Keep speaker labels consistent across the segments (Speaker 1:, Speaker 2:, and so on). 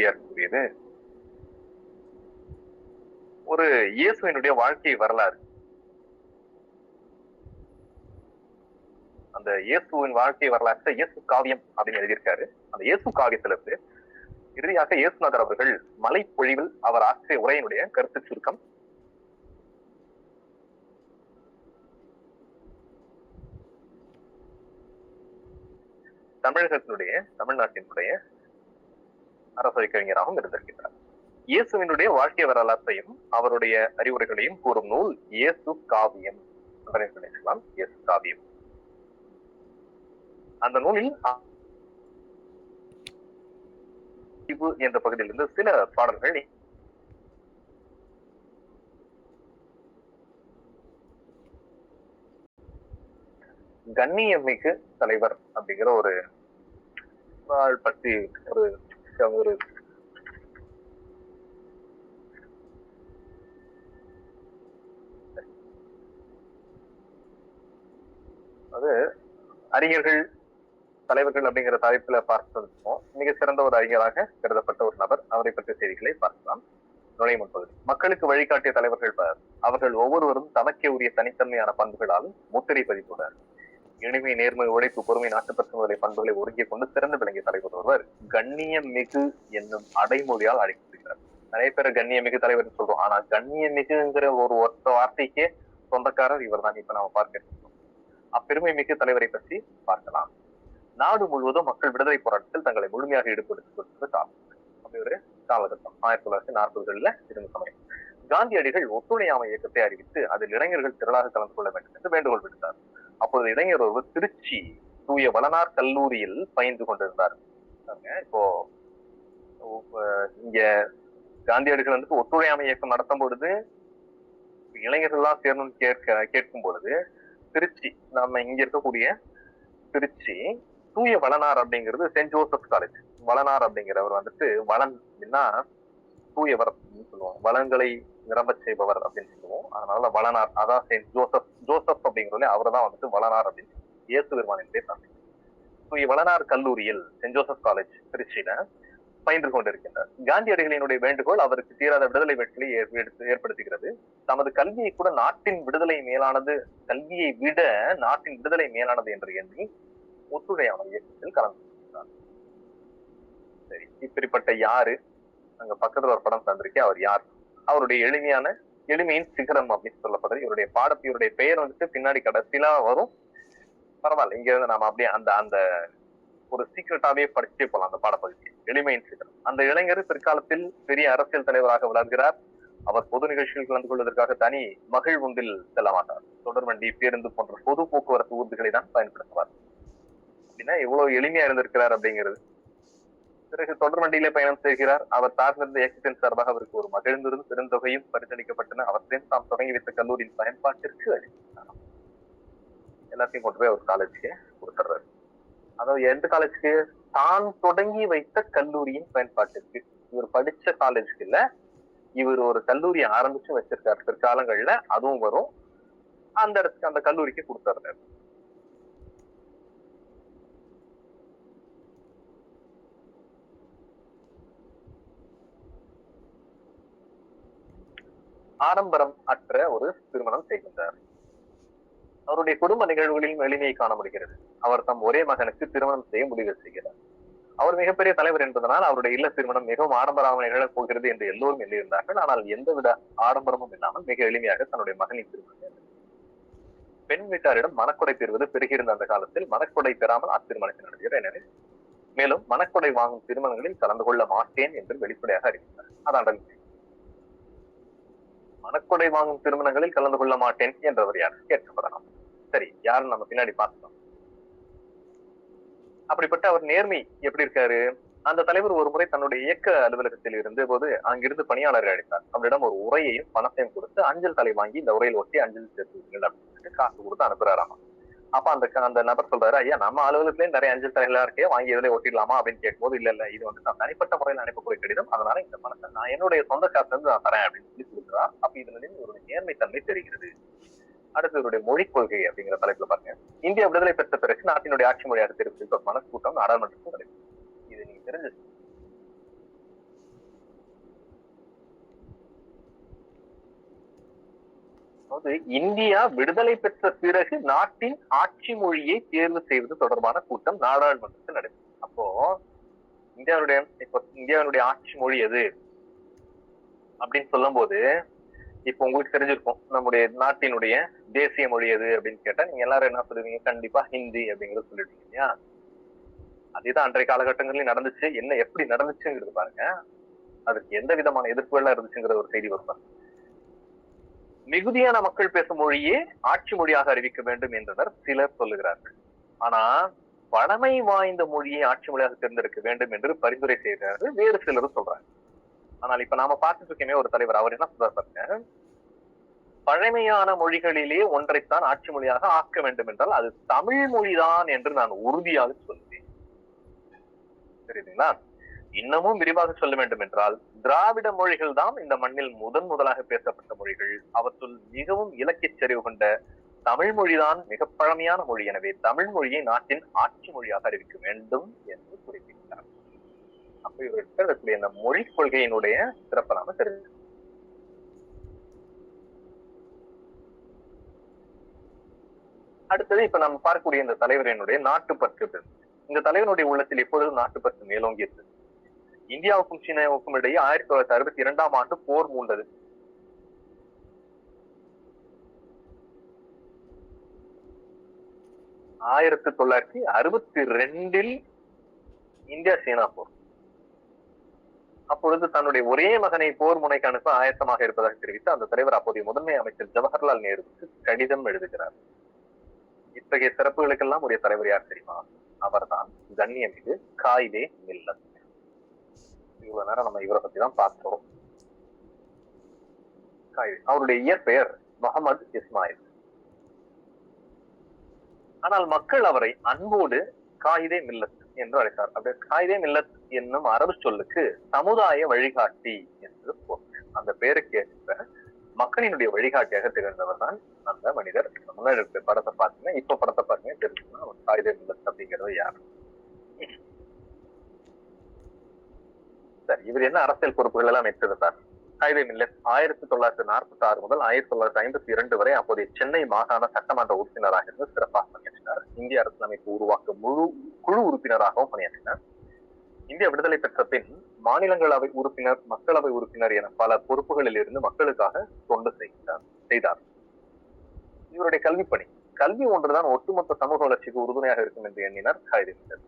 Speaker 1: பகுதியாக இருக்கக்கூடியது ஒரு இயேசுவினுடைய வாழ்க்கை வரலாறு. அந்த இயேசுவின் வாழ்க்கை வரலாற்றை இயேசு காவியம் அப்படின்னு எழுதியிருக்காரு. அந்த இயேசு காவியத்துல இருந்து இறுதியாக இயேசுநாதர் அவர்கள் மலை பொழிவில் அவர் ஆற்றிய உரையினுடைய கருத்து சுருக்கம். தமிழ்நாட்டினுடைய அரசவை கவிஞராகவும் இருந்திருக்கிறார். இயேசுவினுடைய வாழ்க்கை வரலாற்றையும் அவருடைய அறிவுரைகளையும் கூறும் நூல் இயேசு காவியம். இயேசு காவியம். அந்த நூலில் என்ற பகுதியிலிருந்து சில பாடல்கள் கண்ணியமிகு தலைவர் அப்படிங்கிற ஒரு பற்றி ஒரு அது அறிஞர்கள் தலைவர்கள் அப்படிங்கிற தலைப்புல பார்த்திருக்கோம். மிக சிறந்த ஒரு அறிஞராக கருதப்பட்ட ஒரு நபர். அவரை பற்றிய செய்திகளை பார்க்கலாம். நுழைய முன்பகுதி. மக்களுக்கு வழிகாட்டிய தலைவர்கள் அவர்கள் ஒவ்வொருவரும் தமக்கே உரிய தனித்தன்மையான பண்புகளாலும் முத்திரை பதித்துள்ளார். எளிமை, நேர்மை, உழைப்பு, பொறுமை, நாட்டுப்பற்று முதலிய பண்புகளை ஒருங்கிய கொண்டு சிறந்து விளங்கிய தலைவர் ஒருவர் கண்ணியமிகு என்னும் அடைமொழியால் அழைக்கப்படுகிறார். நிறைய பேர் கண்ணியமிகு தலைவர் சொல்றோம். ஆனா கண்ணியமிகுங்கிற ஒரு ஒத்த வார்த்தைக்கே சொந்தக்காரர் இவர் தான். இப்ப நாம பார்க்க அப்பெருமை மிகு தலைவரை பற்றி பார்க்கலாம். நாடு முழுவதும் மக்கள் விடுதலை போராட்டத்தில் தங்களை முழுமையாக ஈடுபடுத்திக் கொண்டிருந்த காலம். அப்படி ஒரு காலகட்டம் 1940களில் இருந்த சமயம். காந்தியடிகள் ஒத்துழையாமை இயக்கத்தை அறிவித்து அதில் இளைஞர்கள் திரளாக கலந்து கொள்ள வேண்டும் என்று வேண்டுகோள் விடுத்தார். அப்பொழுது இளைஞர் ஒருவர் திருச்சி தூய வளனார் கல்லூரியில் பயின்று கொண்டிருந்தார். இப்போ இங்க காந்தியடிகள் வந்துட்டு ஒத்துழையாமை இயக்கம் நடத்தும் பொழுது இளைஞர்கள் எல்லாம் சேரணும்னு கேட்கும் பொழுது திருச்சி, நம்ம இங்க இருக்கக்கூடிய திருச்சி தூய வளனார் அப்படிங்கிறது செயின்ட் ஜோசப் காலேஜ். வளனார் அப்படிங்கிறவர் வந்துட்டு வளன் அப்படின்னா தூயவர் அப்படின்னு சொல்லுவோம், வளங்களை நிரம்ப செய்பவர் அப்படின்னு சொல்லுவோம். அதனால வளனார், அதான் செயின்ட் ஜோசப் அப்படிங்கிறதுல அவரை தான் வந்துட்டு வளனார் அப்படின்னு இயேசு பெருமானின் தந்தை. தூய வளனார் கல்லூரியில் செயின்ட் ஜோசப் காலேஜ் திருச்சியில பயின்று கொண்டிருக்கின்றார். காந்தியடிகளினுடைய வேண்டுகோள் அவருக்கு தீராத விடுதலை வெற்றியை ஏற்படுத்துகிறது. தமது கல்வியை கூட நாட்டின் விடுதலை மேலானது, கல்வியை விட நாட்டின் விடுதலை மேலானது என்று எண்ணி ஒத்துழையாமை இயக்கத்தில் கலந்து கொண்டார். சரி, இப்படிப்பட்ட யாரு அங்க பக்கத்துல ஒரு படம் தந்திருக்கேன். அவர் யார்? அவருடைய எளிமையின் சிகரம் அப்படின்னு சொல்லப்படுறது. இவருடைய இவருடைய பெயர் வந்துட்டு பின்னாடி கடைசியில வரும். பரவாயில்ல, இங்க இருந்து நாம அப்படியே அந்த ஒரு சீக்கிரட்டாவே படிச்சே போலாம் அந்த பாடப்பகுதி. எளிமையின் சிகரம். அந்த இளைஞர் பிற்காலத்தில் பெரிய அரசியல் தலைவராக வளர்கிறார். அவர் பொது நிகழ்ச்சிகள் கலந்து கொள்வதற்காக தனி மகிழ்வுந்தில் செல்ல மாட்டார். தொடர்வண்டி, பேருந்து போன்ற பொது போக்குவரத்து ஊர்திகளை தான் பயன்படுத்துவார். அப்படின்னா எவ்வளவு எளிமையா இருந்திருக்கிறார் அப்படிங்கிறது. பிறகு தொடர்வண்டியிலே பயணம் செய்கிறார். அவர் சார்ந்திருந்த இயக்கத்தின் சார்பாக அவருக்கு ஒரு மகிழ்ந்திருந்து பெருந்தொகையும் பரிசளிக்கப்பட்டன. அவற்றையும் தாம் தொடங்கி வைத்த கல்லூரியின் பயன்பாட்டிற்கு அளித்தார். எல்லாத்தையும் கொண்டு போய் அவர் காலேஜுக்கு கொடுத்துறாரு. அதாவது எந்த காலேஜுக்கு? தான் தொடங்கி வைத்த கல்லூரியின் பயன்பாட்டிற்கு. இவர் படிச்ச காலேஜுக்கு இல்ல, இவர் ஒரு கல்லூரி ஆரம்பிச்சு வச்சிருக்காரு பிற்காலங்கள்ல. அதுவும் வரும். அந்த இடத்துக்கு, அந்த கல்லூரிக்கு கொடுத்துறாரு. ஆடம்பரம் அற்ற ஒரு திருமணம் செய்கின்றார். அவருடைய குடும்ப நிகழ்வுகளிலும் எளிமையை காண முடிகிறது. அவர் தம் ஒரே மகனுக்கு திருமணம் செய்ய முடிவு செய்கிறார். அவர் மிகப்பெரிய தலைவர் என்பதனால் அவருடைய இல்ல திருமணம் மிகவும் ஆடம்பரமாக நிகழப் போகிறது என்று எல்லோரும் எண்ணியிருந்தார்கள். ஆனால் எந்தவித ஆடம்பரமும் இல்லாமல் மிக எளிமையாக தன்னுடைய மகனின் திருமணம். பெண் வீட்டாரிடம் மனக்கொடை பெறுவது பெருகியிருந்த அந்த காலத்தில் மனக்கொடை பெறாமல் அத்திருமணத்தை நடத்துகிறார். எனவே மேலும் மனக்கொடை வாங்கும் திருமணங்களில் கலந்து கொள்ள மாட்டேன் என்று வெளிப்படையாக அறிவித்தார். அதான் மனக்கொடை வாங்கும் திருமணங்களில் கலந்து கொள்ள மாட்டேன் என்றவர் யார் கேட்கப்படலாம். சரி, யாரும் நம்ம பின்னாடி பார்க்கலாம். அப்படிப்பட்ட அவர் நேர்மை எப்படி இருக்காரு? அந்த தலைவர் ஒரு முறை தன்னுடைய இயக்க அலுவலகத்தில் இருந்த போது அங்கிருந்து பணியாளரை அழைத்தார். அவரிடம் ஒரு உரையையும் பணத்தையும் கொடுத்து அஞ்சல் தலை வாங்கி இந்த உரையில் ஒட்டி அஞ்சல் சேர்த்துவீர்கள் அப்படின்னு காசு கொடுத்து அனுப்புறாராமா. அப்ப அந்த நபர் சொல்றாரு, ஐயா நம்ம அலுவலகத்திலேயே நிறைய அஞ்சல் தலைகளா இருக்கே, வாங்கி இதுல ஒட்டிடலாமா அப்படின்னு கேட்கும்போது, இல்ல இது வந்து நான் தனிப்பட்ட முறையில் அனுப்பக்கூடிய கடிதம், அதனால இந்த பணத்தை நான் என்னுடைய சொந்த காசுல இருந்து நான் தரேன் அப்படின்னு சொல்லி கொடுக்குறான். அப்ப இதுல இருந்து ஒரு நேர்மைத்தன்மை தெரிகிறது. அடுத்து இவருடைய மொழிக் கொள்கை அப்படிங்கிற தலைப்புல பாருங்க. இந்தியா விடுதலை பெற்ற பிறகு நாட்டினுடைய ஆட்சி மொழியாக தெரிவித்த மனக்கூட்டம் நாடாளுமன்றத்தில் நடைபெறும். இது நீங்க தெரிஞ்சு அதாவது இந்தியா விடுதலை பெற்ற பிறகு நாட்டின் ஆட்சி மொழியை தேர்வு செய்வது தொடர்பான கூட்டம் நாடாளுமன்றத்தில் நடைபெறும். அப்போ இந்தியாவுடைய ஆட்சி மொழி எது அப்படின்னு சொல்லும் போது, இப்ப உங்களுக்கு தெரிஞ்சிருக்கும் நம்முடைய நாட்டினுடைய தேசிய மொழி எது அப்படின்னு கேட்டா நீங்க எல்லாரும் என்ன சொல்லுவீங்க? கண்டிப்பா ஹிந்தி அப்படிங்கறது சொல்லிடுவீங்க இல்லையா? அதுதான் அன்றைய காலகட்டங்களில் நடந்துச்சு. என்ன எப்படி நடந்துச்சுங்கிறது பாருங்க. அதுக்கு எந்த விதமான எதிர்ப்புகள் இருந்துச்சுங்கிற ஒரு செய்தி வரும். மிகுதியான மக்கள் பேசும் மொழியே ஆட்சி மொழியாக அறிவிக்க வேண்டும் என்றனர் சிலர் சொல்லுகிறார்கள். ஆனா பழமை வாய்ந்த மொழியை ஆட்சி மொழியாக தேர்ந்தெடுக்க வேண்டும் என்று பரிந்துரை செய்கிறார்கள் வேறு சிலரும் சொல்றாங்க. ஆனால் இப்ப நாம பார்த்துட்டு இருக்கமே ஒரு தலைவர், அவர் என்ன சொல்றாரு? பழமையான மொழிகளிலே ஒன்றைத்தான் ஆட்சி மொழியாக ஆக்க வேண்டும் என்றால் அது தமிழ் மொழிதான் என்று நான் உறுதியாக சொல்லுவேன். தெரியுதுங்களா? இன்னமும் விரிவாக சொல்ல வேண்டும் என்றால் திராவிட மொழிகள் தான் இந்த மண்ணில் முதலாக பேசப்பட்ட மொழிகள். அவற்றுள் மிகவும் இலக்கிய செறிவு கொண்ட தமிழ் மொழிதான் மிக பழமையான மொழி. எனவே தமிழ் மொழியை நாட்டின் ஆட்சி மொழியாக அறிவிக்க வேண்டும் என்று குறிப்பிட்டார். அப்ப இவருக்கு இருக்கக்கூடிய இந்த மொழி கொள்கையினுடைய சிறப்பை நாம தெரிஞ்சு. அடுத்தது இப்ப நம்ம பார்க்கக்கூடிய இந்த தலைவரினுடைய நாட்டுப்பற்று. இந்த தலைவனுடைய உள்ளத்தில் எப்பொழுதும் நாட்டுப்பற்று மேலோங்கி இருந்தது. இந்தியாவுக்கும் சீனாவுக்கும் இடையே 1962ஆம் ஆண்டு போர் மூண்டது. ஆயிரத்தி 1962 இந்தியா சீனா போர். அப்பொழுது தன்னுடைய ஒரே மகனை போர் முனைக்கு அனுப்ப ஆயத்தமாக இருப்பதாக தெரிவித்து அந்த தலைவர் அப்போதைய முதன்மை அமைச்சர் ஜவஹர்லால் நேருவுக்கு கடிதம் எழுதுகிறார். இத்தகைய சிறப்புகளுக்கெல்லாம் உரிய தலைவர் யார் தெரியுமா? அவர்தான் கண்ணியமிகு காயிதே மில்லத். இவ்வளவு நேரம் நம்ம இவரை பத்தி தான் பார்த்தோம். அவருடைய இயற்பெயர் முகமது இஸ்மாயில். ஆனால் மக்கள் அவரை அன்போடு காயிதே மில்லத் என்று அழைத்தார். அப்படி காயிதே மில்லத் என்னும் அரபு சொல்லுக்கு சமுதாய வழிகாட்டி என்று பொருள். அந்த பெயருக்கு ஏற்ப மக்களினுடைய வழிகாட்டியாக திகழ்ந்தவர் தான் அந்த மனிதர். முன்னாடி இருக்க படத்தை பார்த்தீங்கன்னா, இப்ப படத்தை பாருங்க தெரிஞ்சுக்கணும் அவர் காயிதே மில்லத் அப்படிங்கிறது யார். சரி, இவர் என்ன அரசியல் பொறுப்புகள் எல்லாம் ஏற்றிருந்தார்? காயிதே மில்லத் 1946 முதல் 1952 வரை அப்போதைய சென்னை மாகாண சட்டமன்ற உறுப்பினராக இருந்து சிறப்பாக பணியாற்றினார். இந்திய அரசியலமைப்பு உருவாக்க குழு உறுப்பினராகவும் பணியாற்றினார். இந்திய விடுதலை பெற்ற பின் மாநிலங்களவை உறுப்பினர், மக்களவை உறுப்பினர் என பல பொறுப்புகளில் இருந்து மக்களுக்காக தொண்டு செய்தார். இவருடைய கல்விப்பணி, கல்வி ஒன்றுதான் ஒட்டுமொத்த சமூக வளர்ச்சிக்கு உறுதுணையாக இருக்கும் என்று எண்ணினார் காயிதே மில்லத்.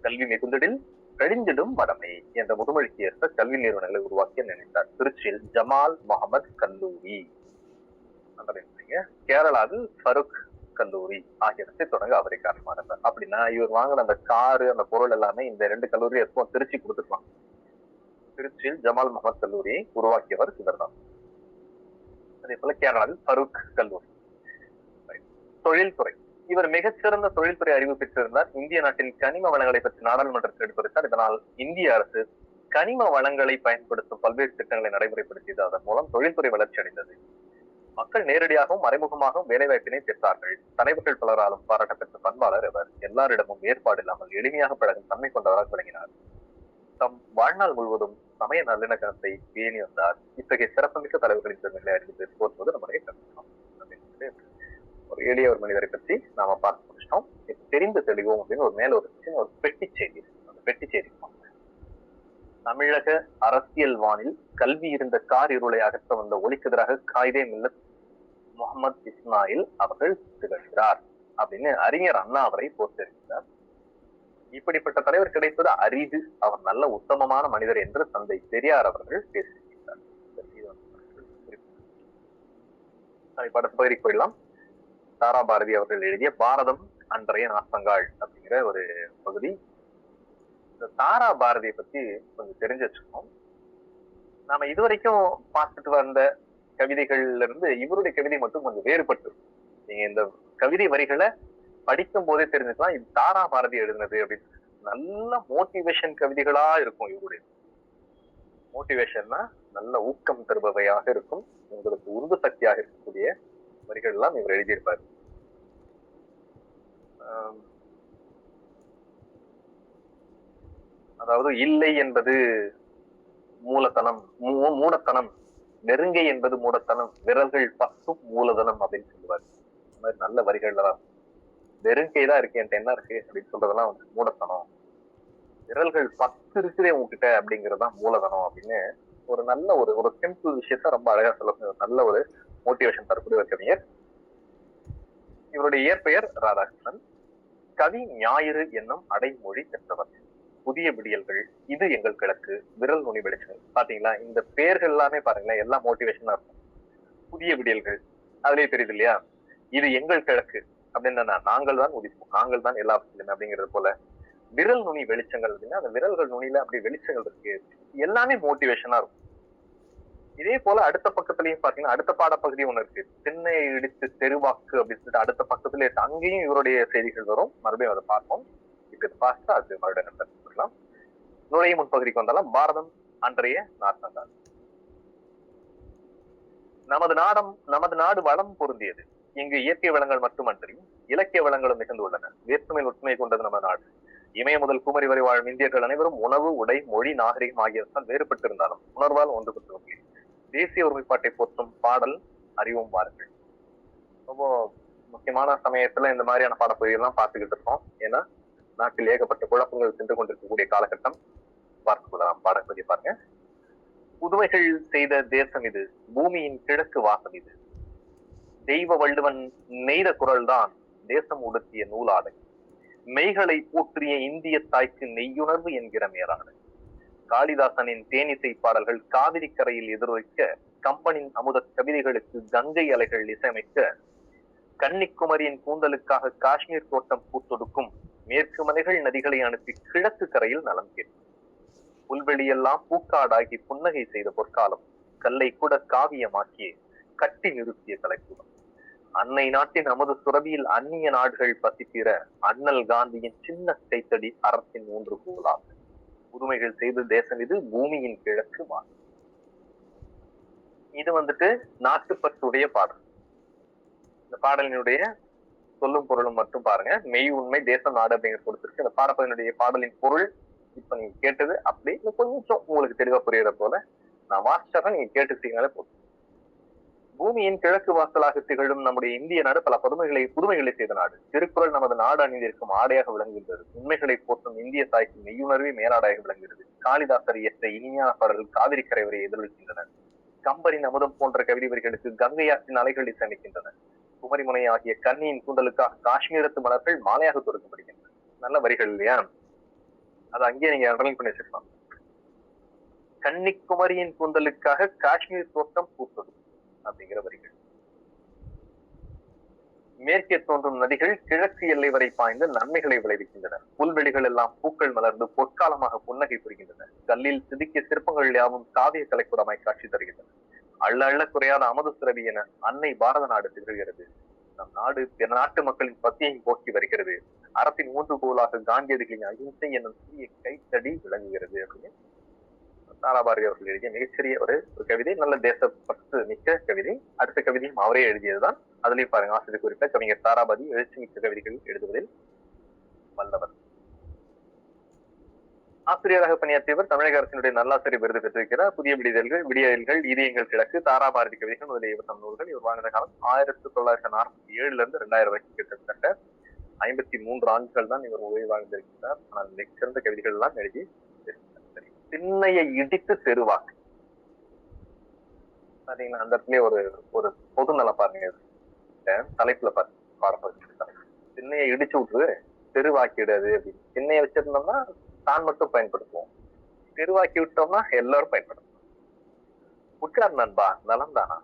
Speaker 1: கல்வி மிகுந்தடில் கழிந்திடும் மடமை என்ற முதுமொழிக்கு ஏற்ப கல்வி நிறுவனங்களை உருவாக்க நினைத்தார். திருச்சியில் ஜமால் முகமது கல்லூரி, கேரளாவில் ஃபருக் கல்லூரி ஆகியவற்றை தொடங்க அவரை காரணமாக. அப்படின்னா இவர் வாங்கின அந்த காரு, அந்த பொருள் எல்லாமே இந்த 2 கல்லூரி எப்போ திருச்சி கொடுத்துருவாங்க. திருச்சியில் ஜமால் முகமது கல்லூரியை உருவாக்கியவர் இவர் தான். அதே போல கேரளாவில் ஃபருக் கல்லூரி. தொழில்துறை, இவர் மிகச்சிறந்த தொழில்துறை அறிவு பெற்றிருந்தார். இந்திய நாட்டின் கனிம வளங்களை பற்றி நாடாளுமன்றத்தில் எடுத்துரைத்தார். இதனால் இந்திய அரசு கனிம வளங்களை பயன்படுத்தும் பல்வேறு திட்டங்களை நடைமுறைப்படுத்தியது. அதன் மூலம் தொழில்துறை வளர்ச்சி அடைந்தது. மக்கள் நேரடியாகவும் மறைமுகமாகவும் வேலைவாய்ப்பினை பெற்றார்கள். தலைவர்கள் பலராலும் பாராட்ட பெற்ற பண்பாளர் இவர். எல்லாரிடமும் ஏற்பாடு இல்லாமல் எளிமையாக பழகும் தன்மை கொண்டவராக விளங்கினார். தம் வாழ்நாள் முழுவதும் சமய நல்லிணக்கத்தை பேணி வந்தார். இத்தகைய சிறப்புமிக்க தலைவர்களின் பெருமைகளை அறிந்து போற்றுவது நம்முடைய கருத்து. ஒரு எளிய ஒரு மனிதரை பற்றி நாம பார்த்து முடிச்சிட்டோம். இப்ப தெரிந்து தெளிவோம் அப்படின்னு ஒரு மேல ஒரு சின்ன ஒரு பெட்டி செய்தி. அந்த பெட்டி செய்தி தமிழக அரசியல் வானில் கல்வி இருந்த கார் இருளை அகற்ற வந்த ஒளிக்கெதிராக காயிதே மில்லத் முகமது இஸ்மாயில் அவர்கள் திகழ்கிறார் அப்படின்னு அறிஞர் அண்ணா அவரை போற்றிருக்கிறார். இப்படிப்பட்ட தலைவர் கிடைப்பது அரிது. அவர் நல்ல உத்தமமான மனிதர் என்று தந்தை பெரியார் அவர்கள் பேசியிருக்கிறார். படத்து பகுதிக்கு போயிடலாம். தாரா பாரதி அவர்கள் எழுதிய பாரதம் அன்றைய நாசங்காள் அப்படிங்கிற ஒரு பகுதி. இந்த தாரா பாரதியை பத்தி கொஞ்சம் தெரிஞ்சு வச்சுக்கணும். நாம இதுவரைக்கும் பார்த்துட்டு வந்த கவிதைகள்ல இருந்து இவருடைய கவிதை மட்டும் கொஞ்சம் வேறுபட்டு, நீங்க இந்த கவிதை வரிகளை படிக்கும் போதே தெரிஞ்சுக்கலாம் இது தாரா பாரதி எழுதினது அப்படின்னு. நல்ல மோட்டிவேஷன் கவிதைகளா இருக்கும். இவருடைய மோட்டிவேஷன்னா நல்ல ஊக்கம் தருபவையாக இருக்கும். உங்களுக்கு உந்து சக்தியாக இருக்கக்கூடிய வரிகள் எல்லாம் இவர் எழுதியிருப்பார். அதாவது இல்லை என்பது மூலத்தனம், மூடத்தனம் நெருங்கை என்பது மூடத்தனம், விரல்கள் 10 மூலதனம் அப்படின்னு சொல்லுவாரு. இந்த மாதிரி நல்ல வரிகள்ல தான் வெறுங்கை தான் இருக்கு, என்கிட்ட என்ன இருக்கு அப்படின்னு சொல்றதெல்லாம் வந்து மூடத்தனம், விரல்கள் 10 இருக்குதே உங்ககிட்ட அப்படிங்கறதுதான் மூலதனம் அப்படின்னு ஒரு நல்ல ஒரு ஒரு சிம்பிள் விஷயத்த ரொம்ப அழகா சொல்ல நல்ல ஒரு மோட்டிவேஷன் தரக்கூடிய ஒரு கவிஞர். இவருடைய இயற்பெயர் ராதாகிருஷ்ணன். கவி ஞாயிறு என்னும் அடைமொழி பெற்றவர். புதிய விடியல்கள், இது எங்கள் கிழக்கு, விரல் நுனி வெளிச்சங்கள். பாத்தீங்களா, இந்த பேர்கள் எல்லாமே பாருங்களேன், எல்லாம் மோட்டிவேஷனா இருக்கும். புதிய விடியல்கள் அதுலயே தெரியுது இல்லையா, இது எங்கள் கிழக்கு அப்படின்னா நாங்கள் தான் உதிப்போம், நாங்கள் தான் எல்லாவற்றிலும் அப்படிங்கிறது போல. விரல் நுனி வெளிச்சங்கள் அப்படின்னா அந்த விரல்கள் நுனியில அப்படி வெளிச்சங்கள் இருக்கு, எல்லாமே மோட்டிவேஷனா இருக்கும். இதே போல அடுத்த பக்கத்துலயும் பாத்தீங்கன்னா அடுத்த பாடப்பகுதி ஒண்ணு இருக்கு, திண்ணையை இடித்து தெருவாக்கு அப்படின்னு சொல்லிட்டு அடுத்த பக்கத்துல இருக்கு. அங்கேயும் இவருடைய செய்திகள் வரும், மறுபடியும் அதை பார்ப்போம். இப்ப இதை பார்த்தா அது மறுபடியும் கற்றுக்கலாம். நுழைய முன்பகுதிக்கு வந்தாலும் பாரதம் அன்றைய நாட்டா. நமது நாடு வளம் பொருந்தியது. இங்கு இயற்கை வளங்கள் மட்டுமன்றி இலக்கிய வளங்களும் மிகுந்து உள்ளன. வேற்றுமை ஒற்றுமை கொண்டது நமது நாடு. இமய முதல் குமரி வரை வாழும் இந்தியர்கள் அனைவரும் உணவு, உடை, மொழி, நாகரிகம் ஆகியவற்றால் வேறுபட்டிருந்தாலும் உணர்வால் ஒன்றுபட்டு தேசிய ஒருமைப்பாட்டை போற்றும் பாடல் அறிவும் வாருங்கள். ரொம்ப முக்கியமான சமயத்துல இந்த மாதிரியான பாடப்பகுதிகள் எல்லாம் பார்த்துக்கிட்டு இருக்கோம். ஏன்னா நாட்டில் ஏகப்பட்ட குழப்பங்கள் சென்று கொண்டிருக்கக்கூடிய காலகட்டம். பார்க்கலாம் பாடப்பகுதியை பாருங்க. புதுமைகள் செய்த தேசம் இது, பூமியின் கிழக்கு வாசம் இது. தெய்வ வள்ளுவன் நெய்த குரல் தான் தேசம் உடுத்திய நூலாடை. மெய்களை போற்றிய இந்திய தாய்க்கு நெய்யுணர்வு என்கிற மேலாடை. காளிதாசனின் தேனிசை பாடல்கள் காவிரி கரையில் எதிரொலிக்க, கம்பனின் அமுத கவிதைகளுக்கு கங்கை அலைகள் இசையமைக்க, கன்னிக்குமரியின் கூந்தலுக்காக காஷ்மீர் தோட்டம் பூத்தொடுக்கும், மேற்கு மலைகள் நதிகளை அனுப்பி கிழக்கு கரையில் நலம் கேட்கும். புல்வெளியெல்லாம் பூக்காடாகி புன்னகை செய்த பொற்காலம், கல்லை கூட காவியமாக்கிய கட்டி நிறுத்திய கலைக்கூடம். அன்னை நாட்டின் அமுத சுரபியில் அந்நிய நாடுகள் பசித்திர, அண்ணல் காந்தியின் சின்ன கைத்தடி அறத்தின் 3 கோலாகும். புதுமைகள் செய்த தேசம் இது, பூமியின் கிழக்கு வாசம். இது வந்துட்டு நாட்டுப்பற்றுடைய பாடல். இந்த பாடலினுடைய சொல்லும் பொருளும் மட்டும் பாருங்க. மெய் உண்மை தேசம் நாடு அப்படிங்கிற கொடுத்திருக்கு. இந்த பாடப்பதனுடைய பாடலின் பொருள் இப்ப நீங்க கேட்டது அப்படி கொஞ்சம் உங்களுக்கு தெளிவா புரியுற போல நான் வாசிச்சா நீங்க கேட்டுட்டீங்கனாலே போதும். பூமியின் கிழக்கு வாசலாக திகழும் நம்முடைய இந்திய நாடு பல புதுமைகளை செய்த நாடு. திருக்குறள் நமது நாடு அணிந்திருக்கும் ஆடையாக விளங்குகின்றது. உண்மைகளை போற்றும் இந்திய தாய்க்கு மெய்யுணர்வே மேலாடையாக விளங்குகிறது. காளிதாசர் இயற்ற இனிமையான பாடல்கள் காவிரி கரை வரை எதிரொலிக்கின்றன. கம்பரின் அமுதம் போன்ற கவிதை வரிகளுக்கு கங்கையாற்றின் அலைகள் இசைக்கின்றன. குமரிமுனை ஆகிய கன்னியின் கூந்தலுக்காக காஷ்மீரத்து மலர்கள் மாலையாக தொடுக்கப்படுகின்றன. நல்ல வரிகள் இல்லையா, அது அங்கேயே நீங்க அண்டர்லைன் பண்ணி வச்சிருக்கலாம். கன்னிக்குமரியின் கூந்தலுக்காக காஷ்மீர் தோட்டம் பூத்தது அப்படிங்கிற வரிகள். மேற்கே தோன்றும் நதிகள் கிழக்கு எல்லை வரை பாய்ந்து நன்மைகளை விளைவிக்கின்றன. புல்வெளிகள் எல்லாம் பூக்கள் மலர்ந்து பொற்காலமாக புன்னகை புரிகின்றன. கல்லில் செதுக்கிய சிற்பங்கள் யாவும் காவிய கலைக்கூடமாய் காட்சி தருகின்றன. அள்ள அள்ள குறையாத அமுத சுரபி என அன்னை பாரத நாடு திகழ்கிறது. நம் நாடு பிற நாட்டு மக்களின் பசியையும் போக்கி வருகிறது. அறத்தின் 3 கோலாக காந்தியடிகளின் அகிம்சை என்னும் சிறிய கைத்தடி விளங்குகிறது அப்படின்னு தாராபாரதி அவர்கள் எழுதிய மிகச்சிறிய ஒரு கவிதை. நல்ல தேசப்பற்று மிக்க கவிதை. அடுத்த கவிதையும் அவரே எழுதியதுதான். அதுலயும் பாருங்க, ஆசிரியர் குறித்த கவிஞர் தாராபாரதி எழுச்சி மிக்க கவிதைகள் எழுதுவதில் வல்லவர். ஆசிரியராக பணியாற்றியவர் தமிழக அரசினுடைய நல்லாசிரியர் விருது பெற்றிருக்கிறார். புதிய விடியல்கள், இது எங்கள் கிழக்கு, தாராபாரதி கவிதைகள் முதலிய 27 நூல்கள். இவர் வாழ்ந்த காலம் 1947 இருந்து 2000 வரைக்கும் கிட்டத்தட்ட 53 ஆண்டுகள் தான் இவர் ஓய்வு வாழ்ந்திருக்கிறார். ஆனால் மிகச்சிறந்த கவிதைகள் எல்லாம் எழுதி திண்ணையை இடித்து தெருவாக்கு. பாத்தீங்கன்னா அந்த இடத்துல ஒரு பொது நல பாருங்க, தலைப்புல பாருங்க, பாடப்பகுதி திண்ணையை இடிச்சு விட்டு தெருவாக்கிடாது அப்படின்னு. திண்ணையை வச்சிருந்தோம்னா தான் மட்டும் பயன்படுத்துவோம், தெருவாக்கி விட்டோம்னா எல்லாரும் பயன்படுத்துவோம். உட்கார் நண்பா, நலம் தானா?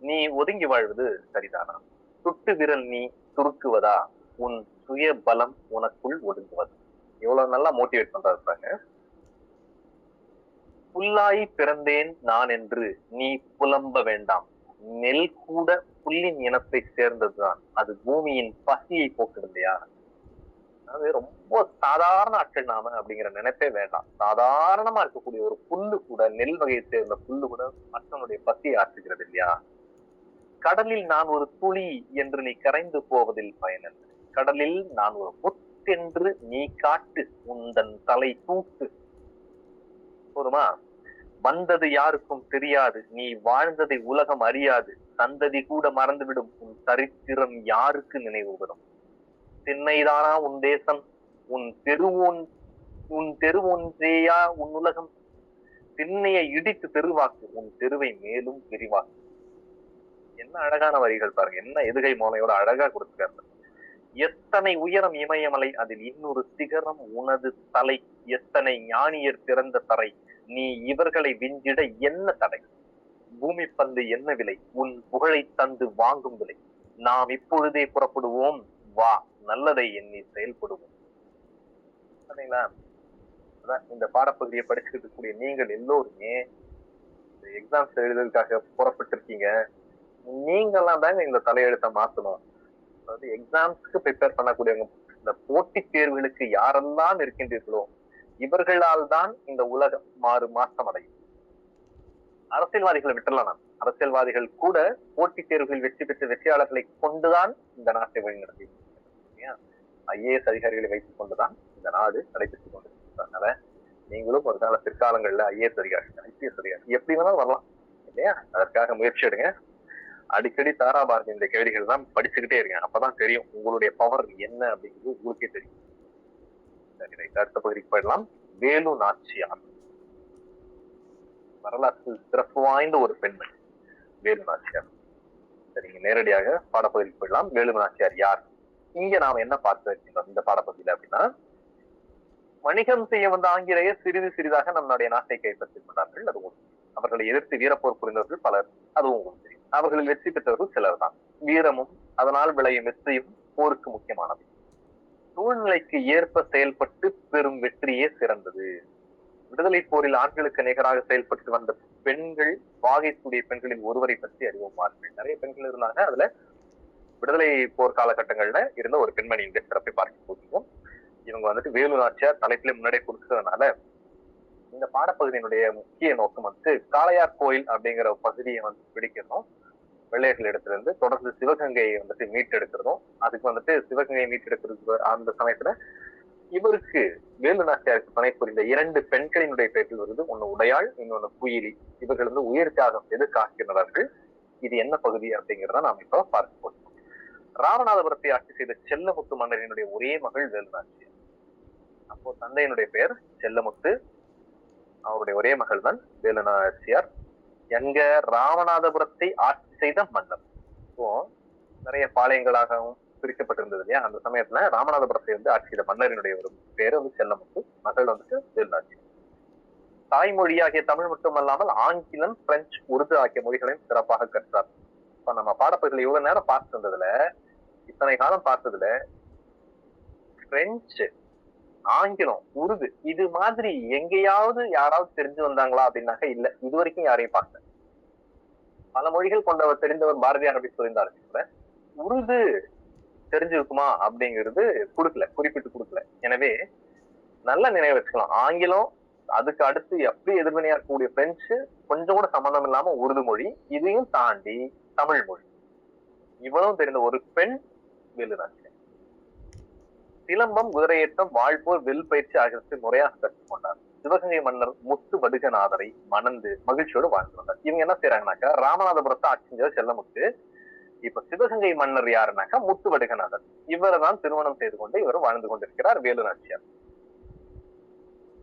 Speaker 1: நீ ஒதுங்கி வாழ்வது சரிதானா? சுட்டு விரல் நீ சுருக்குவதா? உன் சுய பலம் உனக்குள் ஒடுங்குவது. இவ்வளவு நல்லா மோட்டிவேட் பண்றாரு. புல்லாய் பிறந்தேன் நான் என்று நீ புலம்ப வேண்டாம். நெல் கூட புல்லின் இனத்தை சேர்ந்ததுதான். அது பூமியின் பசியை போக்குது இல்லையா? அது ரொம்ப சாதாரண ஆட்கள் நாம அப்படிங்கிற நினைப்பே வேண்டாம். சாதாரணமா இருக்கக்கூடிய ஒரு புல்லு கூட, நெல் வகையை சேர்ந்த புல்லு கூட மற்றவனுடைய பசியை ஆற்றுகிறது இல்லையா? கடலில் நான் ஒரு துளி என்று நீ கரைந்து போவதில் பயனல்ல. கடலில் நான் ஒரு முத்தென்று நீ காட்டு உந்தன் தலை தூக்கு. போதுமா? வந்தது யாருக்கும் தெரியாது, நீ வாழ்ந்ததை உலகம் அறியாது, சந்ததி கூட மறந்துவிடும், உன் சரித்திரம் யாருக்கு நினைவு வரும்? திண்ணைதானா உன் தேசம், உன் தெருவொன்றேயா உன் உலகம்? திண்ணையை இடித்து தெருவாக்கு, உன் தெருவை மேலும் விரிவாக்கு. என்ன அழகான வரிகள் பாருங்க, என்ன எதுகை மோனையோட அழகா கொடுத்துருக்காரு. எத்தனை உயரம் இமயமலை, அதில் இன்னொரு சிகரம் உனது தலை. எத்தனை ஞானியர் பிறந்த தரை, நீ இவர்களை விஞ்சிட என்ன தடை? பூமி பந்து என்ன விலை, உன் புகழை தந்து வாங்கும் விலை. நாம் இப்பொழுதே புறப்படுவோம், வா நல்லதை எண்ணி செயல்படுவோம். சரிங்களா? இந்த பாடப்பகுதியை படிச்சுட்டு கூடிய நீங்கள் எல்லோருமே எக்ஸாம்ஸ் எழுதுறதுக்காக புறப்பட்டிருக்கீங்க. நீங்கெல்லாம் தாங்க இந்த தலையெழுத்தை மாத்தணும். அதாவது எக்ஸாம்ஸ்க்கு ப்ரிப்பேர் பண்ணக்கூடியவங்க, இந்த போட்டித் தேர்வுகளுக்கு யாரெல்லாம் இருக்கின்றீர்களோ இவர்களால் தான் இந்த உலகம் மாற்றம் அடையும். அரசியல்வாதிகளை விட்டுலாம், நான் அரசியல்வாதிகள் கூட போட்டித் தேர்வுகளில் வெற்றி பெற்ற வெற்றியாளர்களை கொண்டுதான் இந்த நாட்டை வழிநடத்தி, ஐஏஎஸ் அதிகாரிகளை வைத்துக் கொண்டுதான் இந்த நாடு நடைபெற்றுக் கொண்டிருக்கிறது. அதனால நீங்களும் ஒரு கால பிற்காலங்கள்ல ஐஏஎஸ் அதிகாரி, ஐபிஎஸ் அதிகாரி எப்படி வேணாலும் வரலாம் இல்லையா? அதற்காக முயற்சி எடுங்க. அடிக்கடி தாராபாரதி இந்த கேள்விகள் தான் படிச்சுக்கிட்டே இருக்கேன். அப்பதான் தெரியும் உங்களுடைய பவர் என்ன அப்படிங்கிறது உங்களுக்கே தெரியும். அடுத்த பகுதிக்கு போயிடலாம். வேலு நாச்சியார் வரலாற்று சிறப்பு வாய்ந்த ஒரு பெண்மணி வேலு நாச்சியார். சரிங்க, நேரடியாக பாடப்பகுதிக்கு போயிடலாம். வேலு நாச்சியார் யார்? இங்க நாம என்ன பார்த்து இருக்கின்றோம் இந்த பாடப்பகுதியில அப்படின்னா, வணிகம் செய்ய வந்த ஆங்கிலேயர் சிறிது சிறிதாக நம்மளுடைய நாட்டை கைப்பற்றிக் கொண்டார்கள். அது ஒன்று. அவர்களை எதிர்த்து வீரப்போர் புரிந்தவர்கள் பலர், அதுவும் உங்களுக்கு தெரியும். அவர்களில் வெற்றி பெற்றவர்கள் சிலர் தான். வீரமும் அதனால் விளையும் வெற்றியும் போருக்கு முக்கியமானது. சூழ்நிலைக்கு ஏற்ப செயல்பட்டு பெரும் வெற்றியே சிறந்தது. விடுதலை போரில் ஆண்களுக்கு நிகராக செயல்பட்டு வந்த பெண்கள், வாகைக்கூடிய பெண்களில் ஒருவரை பற்றி அறிவோமார்கள். நிறைய பெண்கள் இருந்தாங்க. அதுல விடுதலை போர் காலகட்டங்கள்ல இருந்த ஒரு பெண்மணி இந்த சிறப்பை பார்க்க போகிறோம். இவங்க வந்துட்டு வேலு நாச்சியார் தலைப்பிலே முன்னாடியே கொடுத்ததுனால இந்த பாடப்பகுதியினுடைய முக்கிய நோக்கம் வந்துட்டு காளையார் கோயில் அப்படிங்கிற பகுதியை வந்து பிடிக்கணும். வெள்ளையர்கள் இடத்துல இருந்து தொடர்ந்து சிவகங்கையை வந்துட்டு மீட்டெடுக்கிறதும், அதுக்கு வந்துட்டு சிவகங்கையை மீட்டெடுக்கிறது அந்த சமயத்துல இவருக்கு வேலு நாச்சியாருக்கு துணை புரிந்த 2 பெண்களினுடைய பெயர்கள் வருது. ஒண்ணு உடையாள், இன்னொன்னு குயிலி. இவர்கள் வந்து உயிர் தியாகம் செய்து காக்கிறார்கள். இது என்ன பகுதி அப்படிங்கிறத நாம இப்போ பார்க்க போறோம். ராமநாதபுரத்தை ஆட்சி செய்த செல்லமுத்து மன்னரினுடைய ஒரே மகள் வேலு நாச்சியார். அப்போ தந்தையினுடைய பெயர் செல்லமுத்து, அவருடைய ஒரே மகள் தான் வேலு நாச்சியார். எங்க ராமநாதபுரத்தை ஆட்சி செய்த மன்னர். இப்போ நிறைய பாளையங்களாகவும் பிரிக்கப்பட்டிருந்தது இல்லையா? அந்த சமயத்துல ராமநாதபுரத்தை வந்து ஆட்சி செய்த மன்னரினுடைய ஒரு பேரு வந்து செல்லமுத்து, மகள் வந்துட்டு வேலு நாச்சியார். தாய்மொழியாகிய தமிழ் மட்டுமல்லாமல் ஆங்கிலம், பிரெஞ்சு, உருது ஆகிய மொழிகளையும் சிறப்பாக கற்றார். இப்ப நம்ம பாடப்பகுதியில இவ்வளவு நேரம் பார்த்து வந்ததுல, இத்தனை காலம் பார்த்ததுல பிரெஞ்சு, ஆங்கிலம், உருது இது மாதிரி எங்கேயாவது யாராவது தெரிஞ்சு வந்தாங்களா அப்படின்னாக்க இல்ல. இது வரைக்கும் யாரையும் பார்க்கல. பல மொழிகள் கொண்டவர் தெரிந்தவர் பாரதியார் அப்படி சொல்லியிருந்தாரு கூட உருது தெரிஞ்சிருக்குமா அப்படிங்கிறது கொடுக்கல, குறிப்பிட்டு கொடுக்கல. எனவே நல்ல நினைவு வச்சுக்கலாம். ஆங்கிலம், அதுக்கு அடுத்து எப்படி எதிர்வினையா இருக்கக்கூடிய பிரெஞ்சு, கொஞ்சம் கூட சம்பந்தம் இல்லாம உருது மொழி, இதையும் தாண்டி தமிழ் மொழி, இவ்வளவு தெரிந்த ஒரு பெண் வேலு நாச்சியார். சிலம்பம், குதிரையேற்றம், வாழ்போர், வில் பயிற்சி ஆகியவற்றை முறையாக கற்றுக்கொண்டார். சிவகங்கை மன்னர் முத்து வடுகநாதரை மணந்து மகிழ்ச்சியோடு வாழ்ந்து வந்தார். இவங்க என்ன செய்யறாங்கனாக்கா, ராமநாதபுரத்தை ஆட்சி செஞ்ச செல்லமுத்து. இப்ப சிவகங்கை மன்னர் யாருனாக்கா முத்து வடுகநாதர். இவரை தான் திருமணம் செய்து கொண்டு இவர் வாழ்ந்து கொண்டிருக்கிறார் வேலு நாச்சியார்.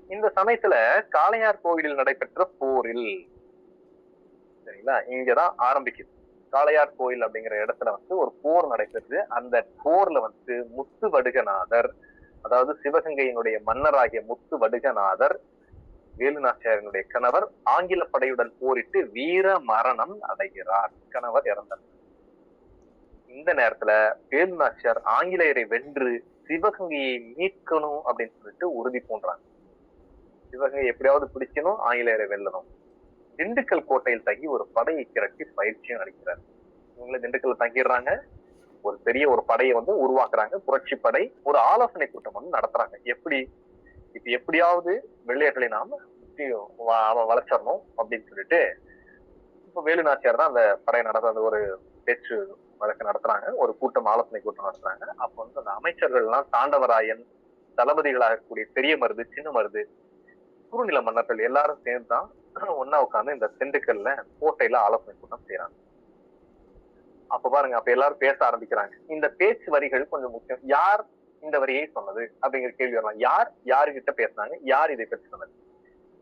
Speaker 1: இந்த சமயத்துல காளையார் கோவிலில் நடைபெற்ற போரில், சரிங்களா, இங்கதான் ஆரம்பிக்குது. காளையார் கோயில் அப்படிங்கிற இடத்துல வந்து ஒரு போர் நடைபெற்று, அந்த போர்ல வந்து முத்து வடுகநாதர், அதாவது சிவகங்கையினுடைய மன்னராகிய முத்து வடுகநாதர், வேலு நாச்சியாரினுடைய கணவர், ஆங்கில படையுடன் போரிட்டு வீர மரணம் அடைகிறார். கணவர் இறந்தார். இந்த நேரத்துல வேலு நாச்சியார் ஆங்கிலேயரை வென்று சிவகங்கையை மீட்கணும் அப்படின்னு சொல்லிட்டு உறுதி பூண்டாங்க. சிவகங்கை எப்படியாவது பிடிக்கணும், ஆங்கிலேயரை வெல்லணும். திண்டுக்கல் கோட்டையில் தங்கி ஒரு படையை திரட்டி பயிற்சியும் அளிக்கிறார். இவங்கள திண்டுக்கல் தங்கிடுறாங்க. ஒரு பெரிய ஒரு படையை வந்து உருவாக்குறாங்க, புரட்சி படை. ஒரு ஆலோசனை கூட்டம் வந்து நடத்துறாங்க. இப்ப எப்படியாவது வெள்ளையர்களை நாம வளர்ச்சிடணும் அப்படின்னு சொல்லிட்டு இப்ப வேலு நாச்சியார் தான் அந்த படையை நடத்த ஒரு பேச்சு வழக்கு நடத்துறாங்க. ஒரு கூட்டம், ஆலோசனை கூட்டம் நடத்துறாங்க. அப்ப வந்து அந்த அமைச்சர்கள் எல்லாம் தாண்டவராயன், தளபதிகளாக கூடிய பெரிய மருது, சின்ன மருது, குறுநில மன்னர்கள் எல்லாரும் சேர்ந்துதான் ஒன்னா உட்காந்து இந்த திண்டுக்கல்ல கோட்டையில ஆலோசனை கூட்டம் செய்யறாங்க. அப்ப பாருங்க, அப்ப எல்லாரும் பேச ஆரம்பிக்கிறாங்க. இந்த பேச்சு வரிகள் கொஞ்சம் முக்கியம். யார் இந்த வரியை சொன்னது அப்படிங்கிற கேள்வி வரலாம். யார் யாருகிட்ட பேசினாங்க, யார் இதை பற்றி சொன்னது?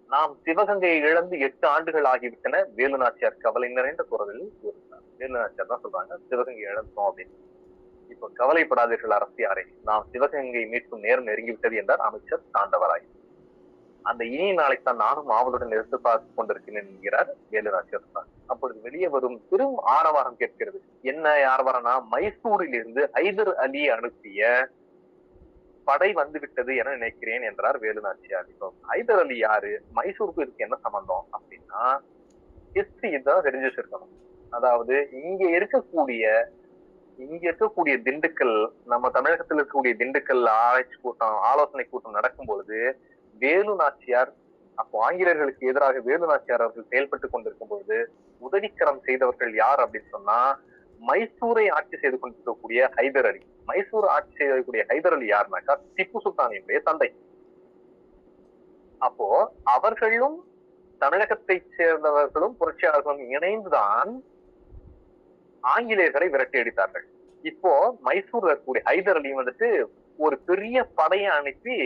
Speaker 1: நாம் சிவகங்கையை இழந்து 8 ஆண்டுகள் ஆகிவிட்டன, வேலு நாச்சியார் கவலை நிறைந்த குரலில் கூறினார். வேலு நாச்சியார் தான் சொல்றாங்க, சிவகங்கை இழந்தோம் அப்படின்னு. இப்ப கவலைப்படாதீர்கள் அரசியாரை, நாம் சிவகங்கை மீட்கும் நேரம் நெருங்கிவிட்டது என்றார் அமைச்சர் தாண்டவராய். அந்த இனிய நாளைத்தான் நானும் ஆவலுடன் எதிர்பார்த்து கொண்டிருக்கிறேன் என்கிறார் வேலு நாச்சியார். அப்பொழுது வெளியே வரும் பெரும் ஆரவாரம் கேட்கிறது. என்ன ஆரவாரம்னா, மைசூரில் இருந்து ஹைதர் அலி அனுப்பிய படை வந்து விட்டது என நினைக்கிறேன் என்றார் வேலு நாச்சியார். இப்போ ஹைதர் அலி யாரு, மைசூருக்கு இதுக்கு என்ன சம்பந்தம் அப்படின்னா, ஹிஸ்டரி தான் தெரிஞ்சு வச்சிருக்கணும். அதாவது இங்க இருக்கக்கூடிய திண்டுக்கல், நம்ம தமிழகத்தில் இருக்கக்கூடிய திண்டுக்கல் ஆராய்ச்சி கூட்டம், ஆலோசனை கூட்டம் நடக்கும் பொழுது வேலு நாச்சியார், அப்போ ஆங்கிலேயர்களுக்கு எதிராக வேலு நாச்சியார் அவர்கள் செயல்பட்டு கொண்டிருக்கும் பொழுது உதவிக்கரம் செய்தவர்கள் யார் அப்படின்னு சொன்னா, மைசூரை ஆட்சி செய்து கொண்டிருக்கக்கூடிய ஹைதர் அலி. மைசூர் ஆட்சி செய்யக்கூடிய ஹைதர் அலி யாருனாக்கா திப்பு சுல்தானினுடைய தந்தை. அப்போ அவர்களும் தமிழகத்தை சேர்ந்தவர்களும் புரட்சியாளர்களும் இணைந்துதான் ஆங்கிலேயர்களை விரட்டி அடித்தார்கள். இப்போ மைசூர்ல இருக்கக்கூடிய ஹைதர் அலி வந்துட்டு ஒரு பெரிய படையை அனுப்பி